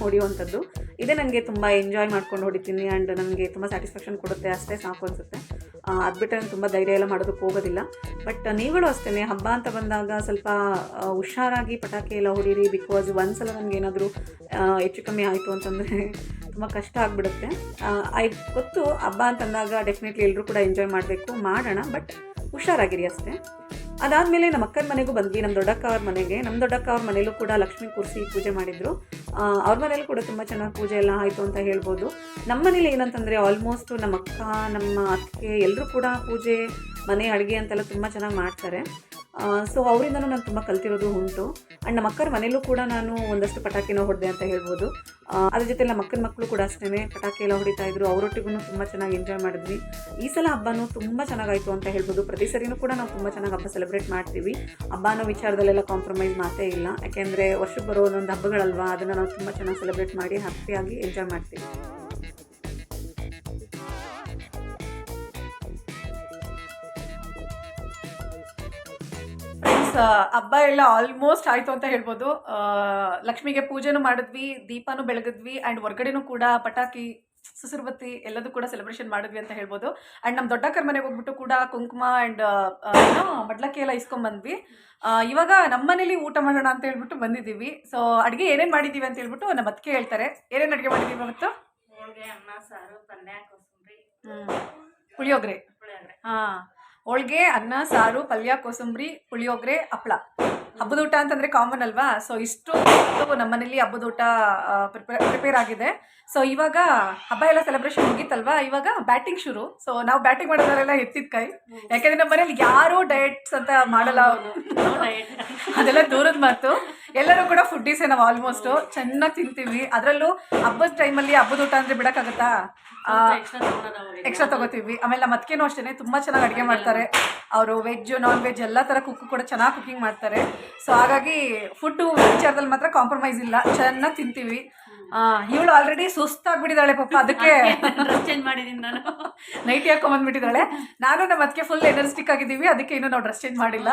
ಹೊಡೆಯುವಂಥದ್ದು. ಇದೇ ನನಗೆ ತುಂಬ ಎಂಜಾಯ್ ಮಾಡ್ಕೊಂಡು ಹೊಡಿತೀನಿ ಆ್ಯಂಡ್ ನನಗೆ ತುಂಬ ಸ್ಯಾಟಿಸ್ಫ್ಯಾಕ್ಷನ್ ಕೊಡುತ್ತೆ, ಅಷ್ಟೇ ಸಾಕು ಅನಿಸುತ್ತೆ. ಅದು ಬಿಟ್ಟರೆ ನಾನು ತುಂಬ ಧೈರ್ಯ ಎಲ್ಲ ಮಾಡೋದಕ್ಕೆ ಹೋಗೋದಿಲ್ಲ. ಬಟ್ ನೀವುಗಳು ಅಷ್ಟೇ ಹಬ್ಬ ಅಂತ ಬಂದಾಗ ಸ್ವಲ್ಪ ಹುಷಾರಾಗಿ ಪಟಾಕಿ ಎಲ್ಲ ಹೊಡೀರಿ. ಬಿಕಾಸ್ ಒಂದ್ಸಲ ನನಗೇನಾದರೂ ಹೆಚ್ಚು ಕಮ್ಮಿ ಆಯಿತು ಅಂತಂದರೆ ತುಂಬ ಕಷ್ಟ ಆಗಿಬಿಡುತ್ತೆ. ಗೊತ್ತು ಹಬ್ಬ ಅಂತಂದಾಗ ಡೆಫಿನೆಟ್ಲಿ ಎಲ್ಲರೂ ಕೂಡ ಎಂಜಾಯ್ ಮಾಡಬೇಕು, ಮಾಡೋಣ, ಬಟ್ ಹುಷಾರಾಗಿರಿ ಅಷ್ಟೇ. ಅದಾದಮೇಲೆ ನಮ್ಮ ಅಕ್ಕನ ಮನೆಗೂ ಬಂದ್ವಿ, ನಮ್ಮ ದೊಡ್ಡಕ್ಕ ಅವ್ರ ಮನೆಗೆ. ನಮ್ಮ ದೊಡ್ಡಕ್ಕ ಅವ್ರ ಮನೇಲೂ ಕೂಡ ಲಕ್ಷ್ಮೀ ಕೂರಿಸಿ ಪೂಜೆ ಮಾಡಿದರು. ಅವ್ರ ಮನೇಲಿ ಕೂಡ ತುಂಬ ಚೆನ್ನಾಗಿ ಪೂಜೆ ಎಲ್ಲ ಆಯಿತು ಅಂತ ಹೇಳ್ಬೋದು. ನಮ್ಮ ಮನೇಲಿ ಏನಂತಂದರೆ ಆಲ್ಮೋಸ್ಟ್ ನಮ್ಮ ಅಕ್ಕ, ನಮ್ಮ ಅತ್ತಿಗೆ ಎಲ್ಲರೂ ಕೂಡ ಪೂಜೆ, ಮನೆ ಅಡುಗೆ ಅಂತೆಲ್ಲ ತುಂಬ ಚೆನ್ನಾಗಿ ಮಾಡ್ತಾರೆ. ಸೊ ಅವರಿಂದನೂ ನಾನು ತುಂಬ ಕಲ್ತಿರೋದು ಉಂಟು. ಆ್ಯಂಡ್ ನಮ್ಮ ಅಕ್ಕರ ಮನೇಲೂ ಕೂಡ ನಾನು ಒಂದಷ್ಟು ಪಟಾಕಿನ ಹೊಡೆದೆ ಅಂತ ಹೇಳ್ಬೋದು. ಅದ್ರ ಜೊತೆ ನಮ್ಮ ಅಕ್ಕನ ಮಕ್ಕಳು ಕೂಡ ಅಷ್ಟೇ ಪಟಾಕಿ ಎಲ್ಲ ಹೊಡಿತಾ ಇದ್ರು. ಅವರೊಟ್ಟಿಗೂ ತುಂಬ ಚೆನ್ನಾಗಿ ಎಂಜಾಯ್ ಮಾಡಿದ್ವಿ. ಈ ಸಲ ಹಬ್ಬನೂ ತುಂಬ ಚೆನ್ನಾಗಾಯಿತು ಅಂತ ಹೇಳ್ಬೋದು. ಪ್ರತಿ ಸರಿನೂ ಕೂಡ ನಾವು ತುಂಬ ಚೆನ್ನಾಗಿ ಹಬ್ಬ ಸೆಲೆಬ್ರೇಟ್ ಮಾಡ್ತೀವಿ. ಹಬ್ಬ ಅನ್ನೋ ವಿಚಾರದಲ್ಲೆಲ್ಲ ಕಾಂಪ್ರಮೈಸ್ ಮಾತೇ ಇಲ್ಲ. ಯಾಕೆಂದರೆ ವರ್ಷಕ್ಕೆ ಬರೋ ಒಂದೊಂದು ಹಬ್ಬಗಳಲ್ವಾ, ಅದನ್ನು ನಾವು ತುಂಬ ಚೆನ್ನಾಗಿ ಸೆಲೆಬ್ರೇಟ್ ಮಾಡಿ ಹ್ಯಾಪಿಯಾಗಿ ಎಂಜಾಯ್ ಮಾಡ್ತೀವಿ. ಹಬ್ಬ ಎಲ್ಲ ಆಲ್ಮೋಸ್ಟ್ ಆಯಿತು ಅಂತ ಹೇಳ್ಬೋದು. ಲಕ್ಷ್ಮಿಗೆ ಪೂಜೆನೂ ಮಾಡಿದ್ವಿ, ದೀಪನೂ ಬೆಳಗಿದ್ವಿ ಆ್ಯಂಡ್ ಹೊರ್ಗಡೆನೂ ಕೂಡ ಪಟಾಕಿ, ಸುಸುರ್ಬತ್ತಿ ಎಲ್ಲದೂ ಕೂಡ ಸೆಲೆಬ್ರೇಷನ್ ಮಾಡಿದ್ವಿ ಅಂತ ಹೇಳ್ಬೋದು. ಆ್ಯಂಡ್ ನಮ್ಮ ದೊಡ್ಡಕ್ಕರ ಮನೆಗೆ ಹೋಗ್ಬಿಟ್ಟು ಕೂಡ ಕುಂಕುಮ ಆ್ಯಂಡ್ ಏನೋ ಮಡ್ಲಕ್ಕಿ ಎಲ್ಲ ಇಸ್ಕೊಂಡ್ಬಂದ್ವಿ. ಇವಾಗ ನಮ್ಮ ಮನೇಲಿ ಊಟ ಮಾಡೋಣ ಅಂತ ಹೇಳ್ಬಿಟ್ಟು ಬಂದಿದ್ದೀವಿ. ಸೊ ಅಡುಗೆ ಏನೇನು ಮಾಡಿದ್ದೀವಿ ಅಂತ ಹೇಳ್ಬಿಟ್ಟು ನಮ್ಮ ಅದಕ್ಕೆ ಹೇಳ್ತಾರೆ. ಏನೇನು ಅಡುಗೆ ಮಾಡಿದ್ದೀವಿ ಇವತ್ತು? ಹೋಳಿಗೆ, ಅನ್ನ, ಸಾರು, ಪಲ್ಯ, ಕೋಸಂಬರಿ, ಪುಳಿಯೋಗರೆ. ಹಾಂ, ಹೋಳಿಗೆ, ಅನ್ನ, ಸಾರು, ಪಲ್ಯ, ಕೋಸಂಬರಿ, ಪುಳಿಯೋಗರೆ, ಹಪ್ಪಳ. ಹಬ್ಬದ ಊಟ ಅಂತಂದರೆ ಕಾಮನ್ ಅಲ್ವಾ. ಸೊ ಇಷ್ಟು ನಮ್ಮ ಮನೇಲಿ ಹಬ್ಬದ ಊಟ ಪ್ರಿಪೇರ್ ಆಗಿದೆ. ಸೊ ಇವಾಗ ಹಬ್ಬ ಎಲ್ಲ ಸೆಲೆಬ್ರೇಷನ್ ಮುಗೀತಲ್ವಾ, ಇವಾಗ ಬ್ಯಾಟಿಂಗ್ ಶುರು. ಸೊ ನಾವು ಬ್ಯಾಟಿಂಗ್ ಮಾಡೋದ್ರೆಲ್ಲ ಎತ್ತಿದ ಕೈ. ಯಾಕೆಂದರೆ ನಮ್ಮ ಮನೇಲಿ ಯಾರೂ ಡಯಟ್ಸ್ ಅಂತ ಮಾಡಲ್ಲ, ಅದೆಲ್ಲ ದೂರದ ಮಾತು. ಎಲ್ಲರೂ ಕೂಡ ಫುಡ್ಡೀಸೇ ನಾವು ಆಲ್ಮೋಸ್ಟು. ಚೆನ್ನಾಗಿ ತಿಂತೀವಿ. ಅದರಲ್ಲೂ ಹಬ್ಬದ ಟೈಮಲ್ಲಿ ಹಬ್ಬದ ಊಟ ಅಂದರೆ ಬಿಡೋಕ್ಕಾಗತ್ತಾ, ಎಕ್ಸ್ಟ್ರಾ ತಗೋತೀವಿ. ಆಮೇಲೆ ನಮ್ಮ ಅತ್ತಿಗೆನೂ ಅಷ್ಟೇ ತುಂಬ ಚೆನ್ನಾಗಿ ಅಡುಗೆ ಮಾಡ್ತಾರೆ. ಅವರು ವೆಜ್, ನಾನ್ ವೆಜ್ ಎಲ್ಲ ಥರ ಕೂಡ ಚೆನ್ನಾಗಿ ಕುಕಿಂಗ್ ಮಾಡ್ತಾರೆ. ಸೊ ಹಾಗಾಗಿ ಫುಡ್ಡು ವಿಚಾರದಲ್ಲಿ ಮಾತ್ರ ಕಾಂಪ್ರಮೈಸ್ ಇಲ್ಲ, ಚೆನ್ನಾಗಿ ತಿಂತೀವಿ. ಇವಳು ಆಲ್ರೆಡಿ ಸುಸ್ತಾಗ್ಬಿಟ್ಟಿದ್ದಾಳೆ ಪಾಪ, ಅದಕ್ಕೆ ಡ್ರೆಸ್ ಚೇಂಜ್ ಮಾಡಿದ್ದೀನಿ ನಾನು. ನೈಟಿ ಹಾಕೊಂಬಂದ್ಬಿಟ್ಟಿದ್ದಾಳೆ. ನಾನು ನಮ್ಮ ಅದಕ್ಕೆ ಫುಲ್ ಎನರ್ಜಿಟಿಕ್ ಆಗಿದ್ದೀವಿ, ಅದಕ್ಕೆ ಇನ್ನೂ ನಾವು ಡ್ರೆಸ್ ಚೇಂಜ್ ಮಾಡಿಲ್ಲ.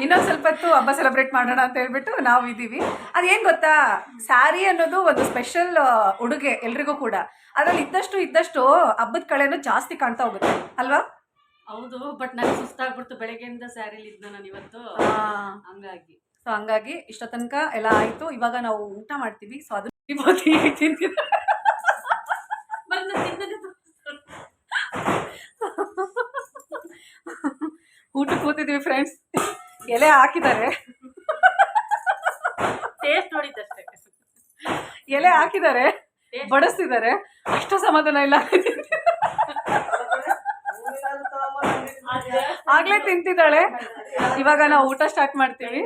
ಇನ್ನೊಂದು ಸ್ವಲ್ಪ ಹೊತ್ತು ಹಬ್ಬ ಸೆಲೆಬ್ರೇಟ್ ಮಾಡೋಣ ಅಂತ ಹೇಳ್ಬಿಟ್ಟು ನಾವು ಇದ್ದೀವಿ. ಅದೇನು ಗೊತ್ತಾ, ಸ್ಯಾರಿ ಅನ್ನೋದು ಒಂದು ಸ್ಪೆಷಲ್ ಉಡುಗೆ ಎಲ್ರಿಗೂ ಕೂಡ. ಅದರಲ್ಲಿ ಇದ್ದಷ್ಟು ಹಬ್ಬದ ಕಳೆನೂ ಜಾಸ್ತಿ ಕಾಣ್ತಾ ಹೋಗುತ್ತೆ ಅಲ್ವಾ? ಹೌದು, ಬಟ್ ನನಗೆ ಸುಸ್ತಾಗ್ಬಿಡ್ತು. ಬೆಳಗ್ಗೆಯಿಂದ ಸ್ಯಾರಿಲಿ ಇದ್ನ ನಾನು ಇವತ್ತು, ಹಂಗಾಗಿ ಇಷ್ಟ ತನಕ ಎಲ್ಲ ಆಯಿತು. ಇವಾಗ ನಾವು ಊಟ ಮಾಡ್ತೀವಿ. ಸೊ ಅದು ಊಟ ಕೂತಿದ್ದೀವಿ ಫ್ರೆಂಡ್ಸ್. ಎಲೆ ಹಾಕಿದ್ದಾರೆ, ಟೇಸ್ಟ್ ನೋಡಿದ್ದಷ್ಟೇ. ಎಲೆ ಹಾಕಿದ್ದಾರೆ, ಬಡಿಸ್ತಿದ್ದಾರೆ, ಅಷ್ಟು ಸಮಾಧಾನ ಇಲ್ಲ. ಆಗ್ಲೇ ತಿಂತಿದ್ದಾಳೆ. ಇವಾಗ ನಾವು ಊಟ ಸ್ಟಾರ್ಟ್ ಮಾಡ್ತೀವಿ.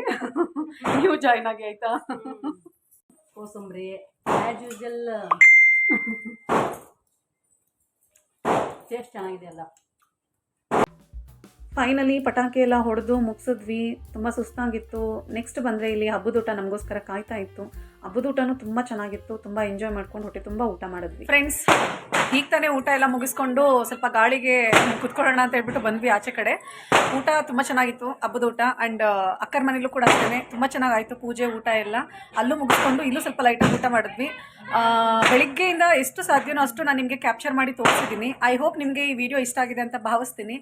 ನೀವು ಜಾಯ್ನ್ ಆಗಿ ಆಯ್ತಾ? ಕೋಸಂಬರಿ ಆ್ಯಸ್ ಯೂಶುವಲ್ ಟೇಸ್ಟ್ ಚೆನ್ನಾಗಿದೆ ಅಲ್ಲ. ಫೈನಲಿ ಪಟಾಕಿ ಎಲ್ಲ ಹೊಡೆದು ಮುಗಿಸಿದ್ವಿ. ತುಂಬ ಸುಸ್ತಾಗಿತ್ತು. ನೆಕ್ಸ್ಟ್ ಬಂದರೆ ಇಲ್ಲಿ ಹಬ್ಬದ ಊಟ ನಮಗೋಸ್ಕರ ಕಾಯ್ತಾ ಇತ್ತು. ಹಬ್ಬದ ಊಟನೂ ತುಂಬ ಚೆನ್ನಾಗಿತ್ತು. ತುಂಬ ಎಂಜಾಯ್ ಮಾಡ್ಕೊಂಡು ಹೊಟ್ಟೆ ತುಂಬ ಊಟ ಮಾಡಿದ್ವಿ ಫ್ರೆಂಡ್ಸ್. ಈಗ ತಾನೇ ಊಟ ಎಲ್ಲ ಮುಗಿಸ್ಕೊಂಡು ಸ್ವಲ್ಪ ಗಾಳಿಗೆ ಕುತ್ಕೊಳ್ಳೋಣ ಅಂತ ಹೇಳ್ಬಿಟ್ಟು ಬಂದ್ವಿ ಆಚೆ ಕಡೆ. ಊಟ ತುಂಬ ಚೆನ್ನಾಗಿತ್ತು ಹಬ್ಬದ ಊಟ. ಆ್ಯಂಡ್ ಅಕ್ಕರ ಮನೇಲೂ ಕೂಡ ಅಷ್ಟೇ ತುಂಬ ಚೆನ್ನಾಗಾಯಿತು ಪೂಜೆ ಊಟ ಎಲ್ಲ. ಅಲ್ಲೂ ಮುಗಿಸ್ಕೊಂಡು ಇಲ್ಲೂ ಸ್ವಲ್ಪ ಲೈಟಾಗಿ ಊಟ ಮಾಡಿದ್ವಿ. ಬೆಳಿಗ್ಗೆಯಿಂದ ಎಷ್ಟು ಸಾಧ್ಯನೋ ಅಷ್ಟು ನಾನು ನಿಮಗೆ ಕ್ಯಾಪ್ಚರ್ ಮಾಡಿ ತೋರಿಸಿದ್ದೀನಿ. ಐ ಹೋಪ್ ನಿಮಗೆ ಈ ವಿಡಿಯೋ ಇಷ್ಟ ಆಗಿದೆ ಅಂತ ಭಾವಿಸ್ತೀನಿ.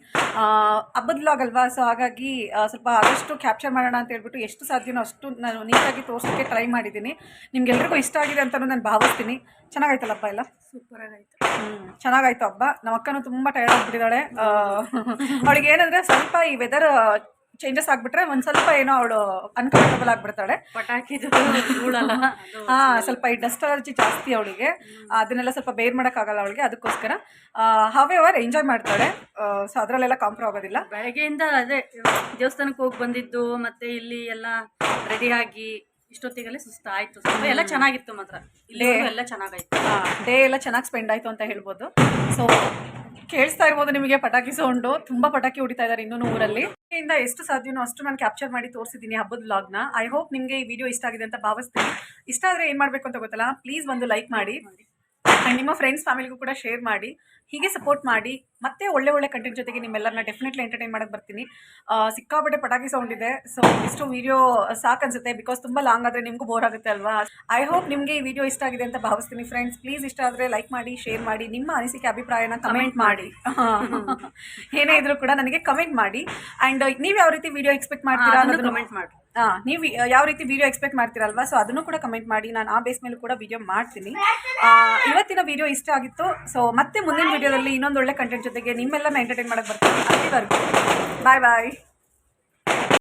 ಹಬ್ಬದ ವ್ಲಾಗ್ ಅಲ್ವಾ, ಸೊ ಹಾಗಾಗಿ ಸ್ವಲ್ಪ ಆದಷ್ಟು ಕ್ಯಾಪ್ಚರ್ ಮಾಡೋಣ ಅಂತ ಹೇಳ್ಬಿಟ್ಟು ಎಷ್ಟು ಸಾಧ್ಯನೋ ಅಷ್ಟು ನಾನು ನೀಟಾಗಿ ತೋರಿಸೋಕ್ಕೆ ಟ್ರೈ ಮಾಡಿದ್ದೀನಿ. ನಿಮ್ಗೆಲ್ರಿಗೂ ಇಷ್ಟ ಆಗಿದೆ ಅಂತಲೂ ನಾನು ಭಾವಿಸ್ತೀನಿ. ಚೆನ್ನಾಗಾಯ್ತಲ್ಲ ಹಬ್ಬ ಎಲ್ಲ? ಸೂಪರಾಗಾಯಿತು. ಚೆನ್ನಾಗಾಯ್ತು ಹಬ್ಬ. ನಮ್ಮ ಅಕ್ಕನೂ ತುಂಬ ಟಯರ್ಡ್ ಆಗಿಬಿಟ್ಟಿದ್ದಾಳೆ. ಅವಳಿಗೆ ಏನಂದರೆ ಸ್ವಲ್ಪ ಈ ವೆದರ್ ಚೇಂಜಸ್ ಆಗಿಬಿಟ್ರೆ ಒಂದು ಸ್ವಲ್ಪ ಏನೋ ಅವಳು ಅನ್ಕಂಫರ್ಟಬಲ್ ಆಗಿಬಿಡ್ತಾಳೆ. ಪಟಾಕಿದು ಸ್ವಲ್ಪ ಈ ಡಸ್ಟ್ ಅಲರ್ಜಿ ಜಾಸ್ತಿ ಅವಳಿಗೆ. ಅದನ್ನೆಲ್ಲ ಸ್ವಲ್ಪ ಬೇರ್ ಮಾಡೋಕ್ಕಾಗಲ್ಲ ಅವಳಿಗೆ. ಅದಕ್ಕೋಸ್ಕರ ಹವೆವರ್ ಎಂಜಾಯ್ ಮಾಡ್ತಾಳೆ. ಸೊ ಅದರಲ್ಲೆಲ್ಲ ಕಾಂಪ್ರೋ ಆಗೋದಿಲ್ಲ. ಬೆಳಗ್ಗೆಯಿಂದ ಅದೇ ದೇವಸ್ಥಾನಕ್ಕೆ ಹೋಗಿ ಬಂದಿದ್ದು, ಮತ್ತು ಇಲ್ಲಿ ಎಲ್ಲ ರೆಡಿಯಾಗಿ ಇಷ್ಟೊತ್ತಿಗೆಲ್ಲ ಸುಸ್ತಾಯಿತು. ಸ್ವಲ್ಪ ಎಲ್ಲ ಚೆನ್ನಾಗಿತ್ತು ಮಾತ್ರ. ಇಲ್ಲಿ ಎಲ್ಲ ಚೆನ್ನಾಗಾಯ್ತು. ಡೇ ಎಲ್ಲ ಚೆನ್ನಾಗಿ ಸ್ಪೆಂಡ್ ಆಯಿತು ಅಂತ ಹೇಳ್ಬೋದು. ಸೊ ಕೇಳಿಸ್ತಾ ಇರ್ಬೋದು ನಿಮಗೆ ಪಟಾಕಿ ಸೌಂಡು, ತುಂಬ ಪಟಾಕಿ ಹೊಡಿತಾ ಇದ್ದಾರೆ ಇನ್ನೂ ಊರಲ್ಲಿ. ಇಂದ ಎಷ್ಟು ಸಾಧ್ಯನೋ ಅಷ್ಟು ನಾನು ಕ್ಯಾಪ್ಚರ್ ಮಾಡಿ ತೋರಿಸಿದ್ದೀನಿ ಹಬ್ಬದ ವ್ಲಾಗ್ನ. ಐ ಹೋಪ್ ನಿಮಗೆ ಈ ವಿಡಿಯೋ ಇಷ್ಟ ಆಗಿದೆ ಅಂತ ಭಾವಿಸ್ತೀನಿ. ಇಷ್ಟ ಆದರೆ ಏನು ಮಾಡಬೇಕು ಅಂತ ಗೊತ್ತಲ್ಲ, ಪ್ಲೀಸ್ ಒಂದು ಲೈಕ್ ಮಾಡಿ ಆ್ಯಂಡ್ ನಿಮ್ಮ ಫ್ರೆಂಡ್ಸ್ ಫ್ಯಾಮಿಲಿಗೂ ಕೂಡ ಶೇರ್ ಮಾಡಿ. ಹೀಗೆ ಸಪೋರ್ಟ್ ಮಾಡಿ. ಮತ್ತೆ ಒಳ್ಳೆ ಒಳ್ಳೆ ಕಂಟೆಂಟ್ ಜೊತೆಗೆ ನಿಮ್ಮೆಲ್ಲರನ್ನ ಡೆಫಿನೆಟ್ಲಿ ಎಂಟರ್ಟೈನ್ ಮಾಡೋಕ್ಕೆ ಬರ್ತೀನಿ. ಸಿಕ್ಕಾಪಟ್ಟೆ ಪಟಾಕಿ ಸೌಂಡ್ ಇದೆ, ಸೊ ಇಷ್ಟು ವಿಡಿಯೋ ಸಾಕನ್ಸುತ್ತೆ, ಬಿಕಾಸ್ ತುಂಬ ಲಾಂಗ್ ಆದರೆ ನಿಮಗೂ ಬೋರ್ ಆಗುತ್ತೆ ಅಲ್ವಾ. ಐ ಹೋಪ್ ನಿಮಗೆ ಈ ವಿಡಿಯೋ ಇಷ್ಟ ಆಗಿದೆ ಅಂತ ಭಾವಿಸ್ತೀನಿ ಫ್ರೆಂಡ್ಸ್. ಪ್ಲೀಸ್ ಇಷ್ಟ ಆದರೆ ಲೈಕ್ ಮಾಡಿ, ಶೇರ್ ಮಾಡಿ, ನಿಮ್ಮ ಅನಿಸಿಕೆ ಅಭಿಪ್ರಾಯನ ಕಮೆಂಟ್ ಮಾಡಿ. ಏನೇ ಇದ್ರೂ ಕೂಡ ನನಗೆ ಕಮೆಂಟ್ ಮಾಡಿ. ಆ್ಯಂಡ್ ನೀವು ಯಾವ ರೀತಿ ವಿಡಿಯೋ ಎಕ್ಸ್ಪೆಕ್ಟ್ ಮಾಡ್ತೀರಾ ಅನ್ನೋದನ್ನು ಕಮೆಂಟ್ ಮಾಡಿ. ನೀವು ಯಾವ ರೀತಿ ವಿಡಿಯೋ ಎಕ್ಸ್ಪೆಕ್ಟ್ ಮಾಡ್ತೀರಲ್ವಾ, ಸೊ ಅದನ್ನು ಕೂಡ ಕಮೆಂಟ್ ಮಾಡಿ. ನಾನು ಆ ಬೇಸ್ ಮೇಲೂ ಕೂಡ ವಿಡಿಯೋ ಮಾಡ್ತೀನಿ. ಇವತ್ತಿನ ವಿಡಿಯೋ ಇಷ್ಟ ಆಗಿತ್ತು. ಸೊ ಮತ್ತೆ ಮುಂದಿನ ವಿಡಿಯೋದಲ್ಲಿ ಇನ್ನೊಂದು ಒಳ್ಳೆ ಕಂಟೆಂಟ್ ಜೊತೆಗೆ ನಿಮ್ಮೆಲ್ಲನ ಎಂಟರ್ಟೈನ್ ಮಾಡಕ್ಕೆ ಬರ್ತೀನಿ. ಅಲ್ಲಿವರೆಗೂ ಬಾಯ್ ಬಾಯ್.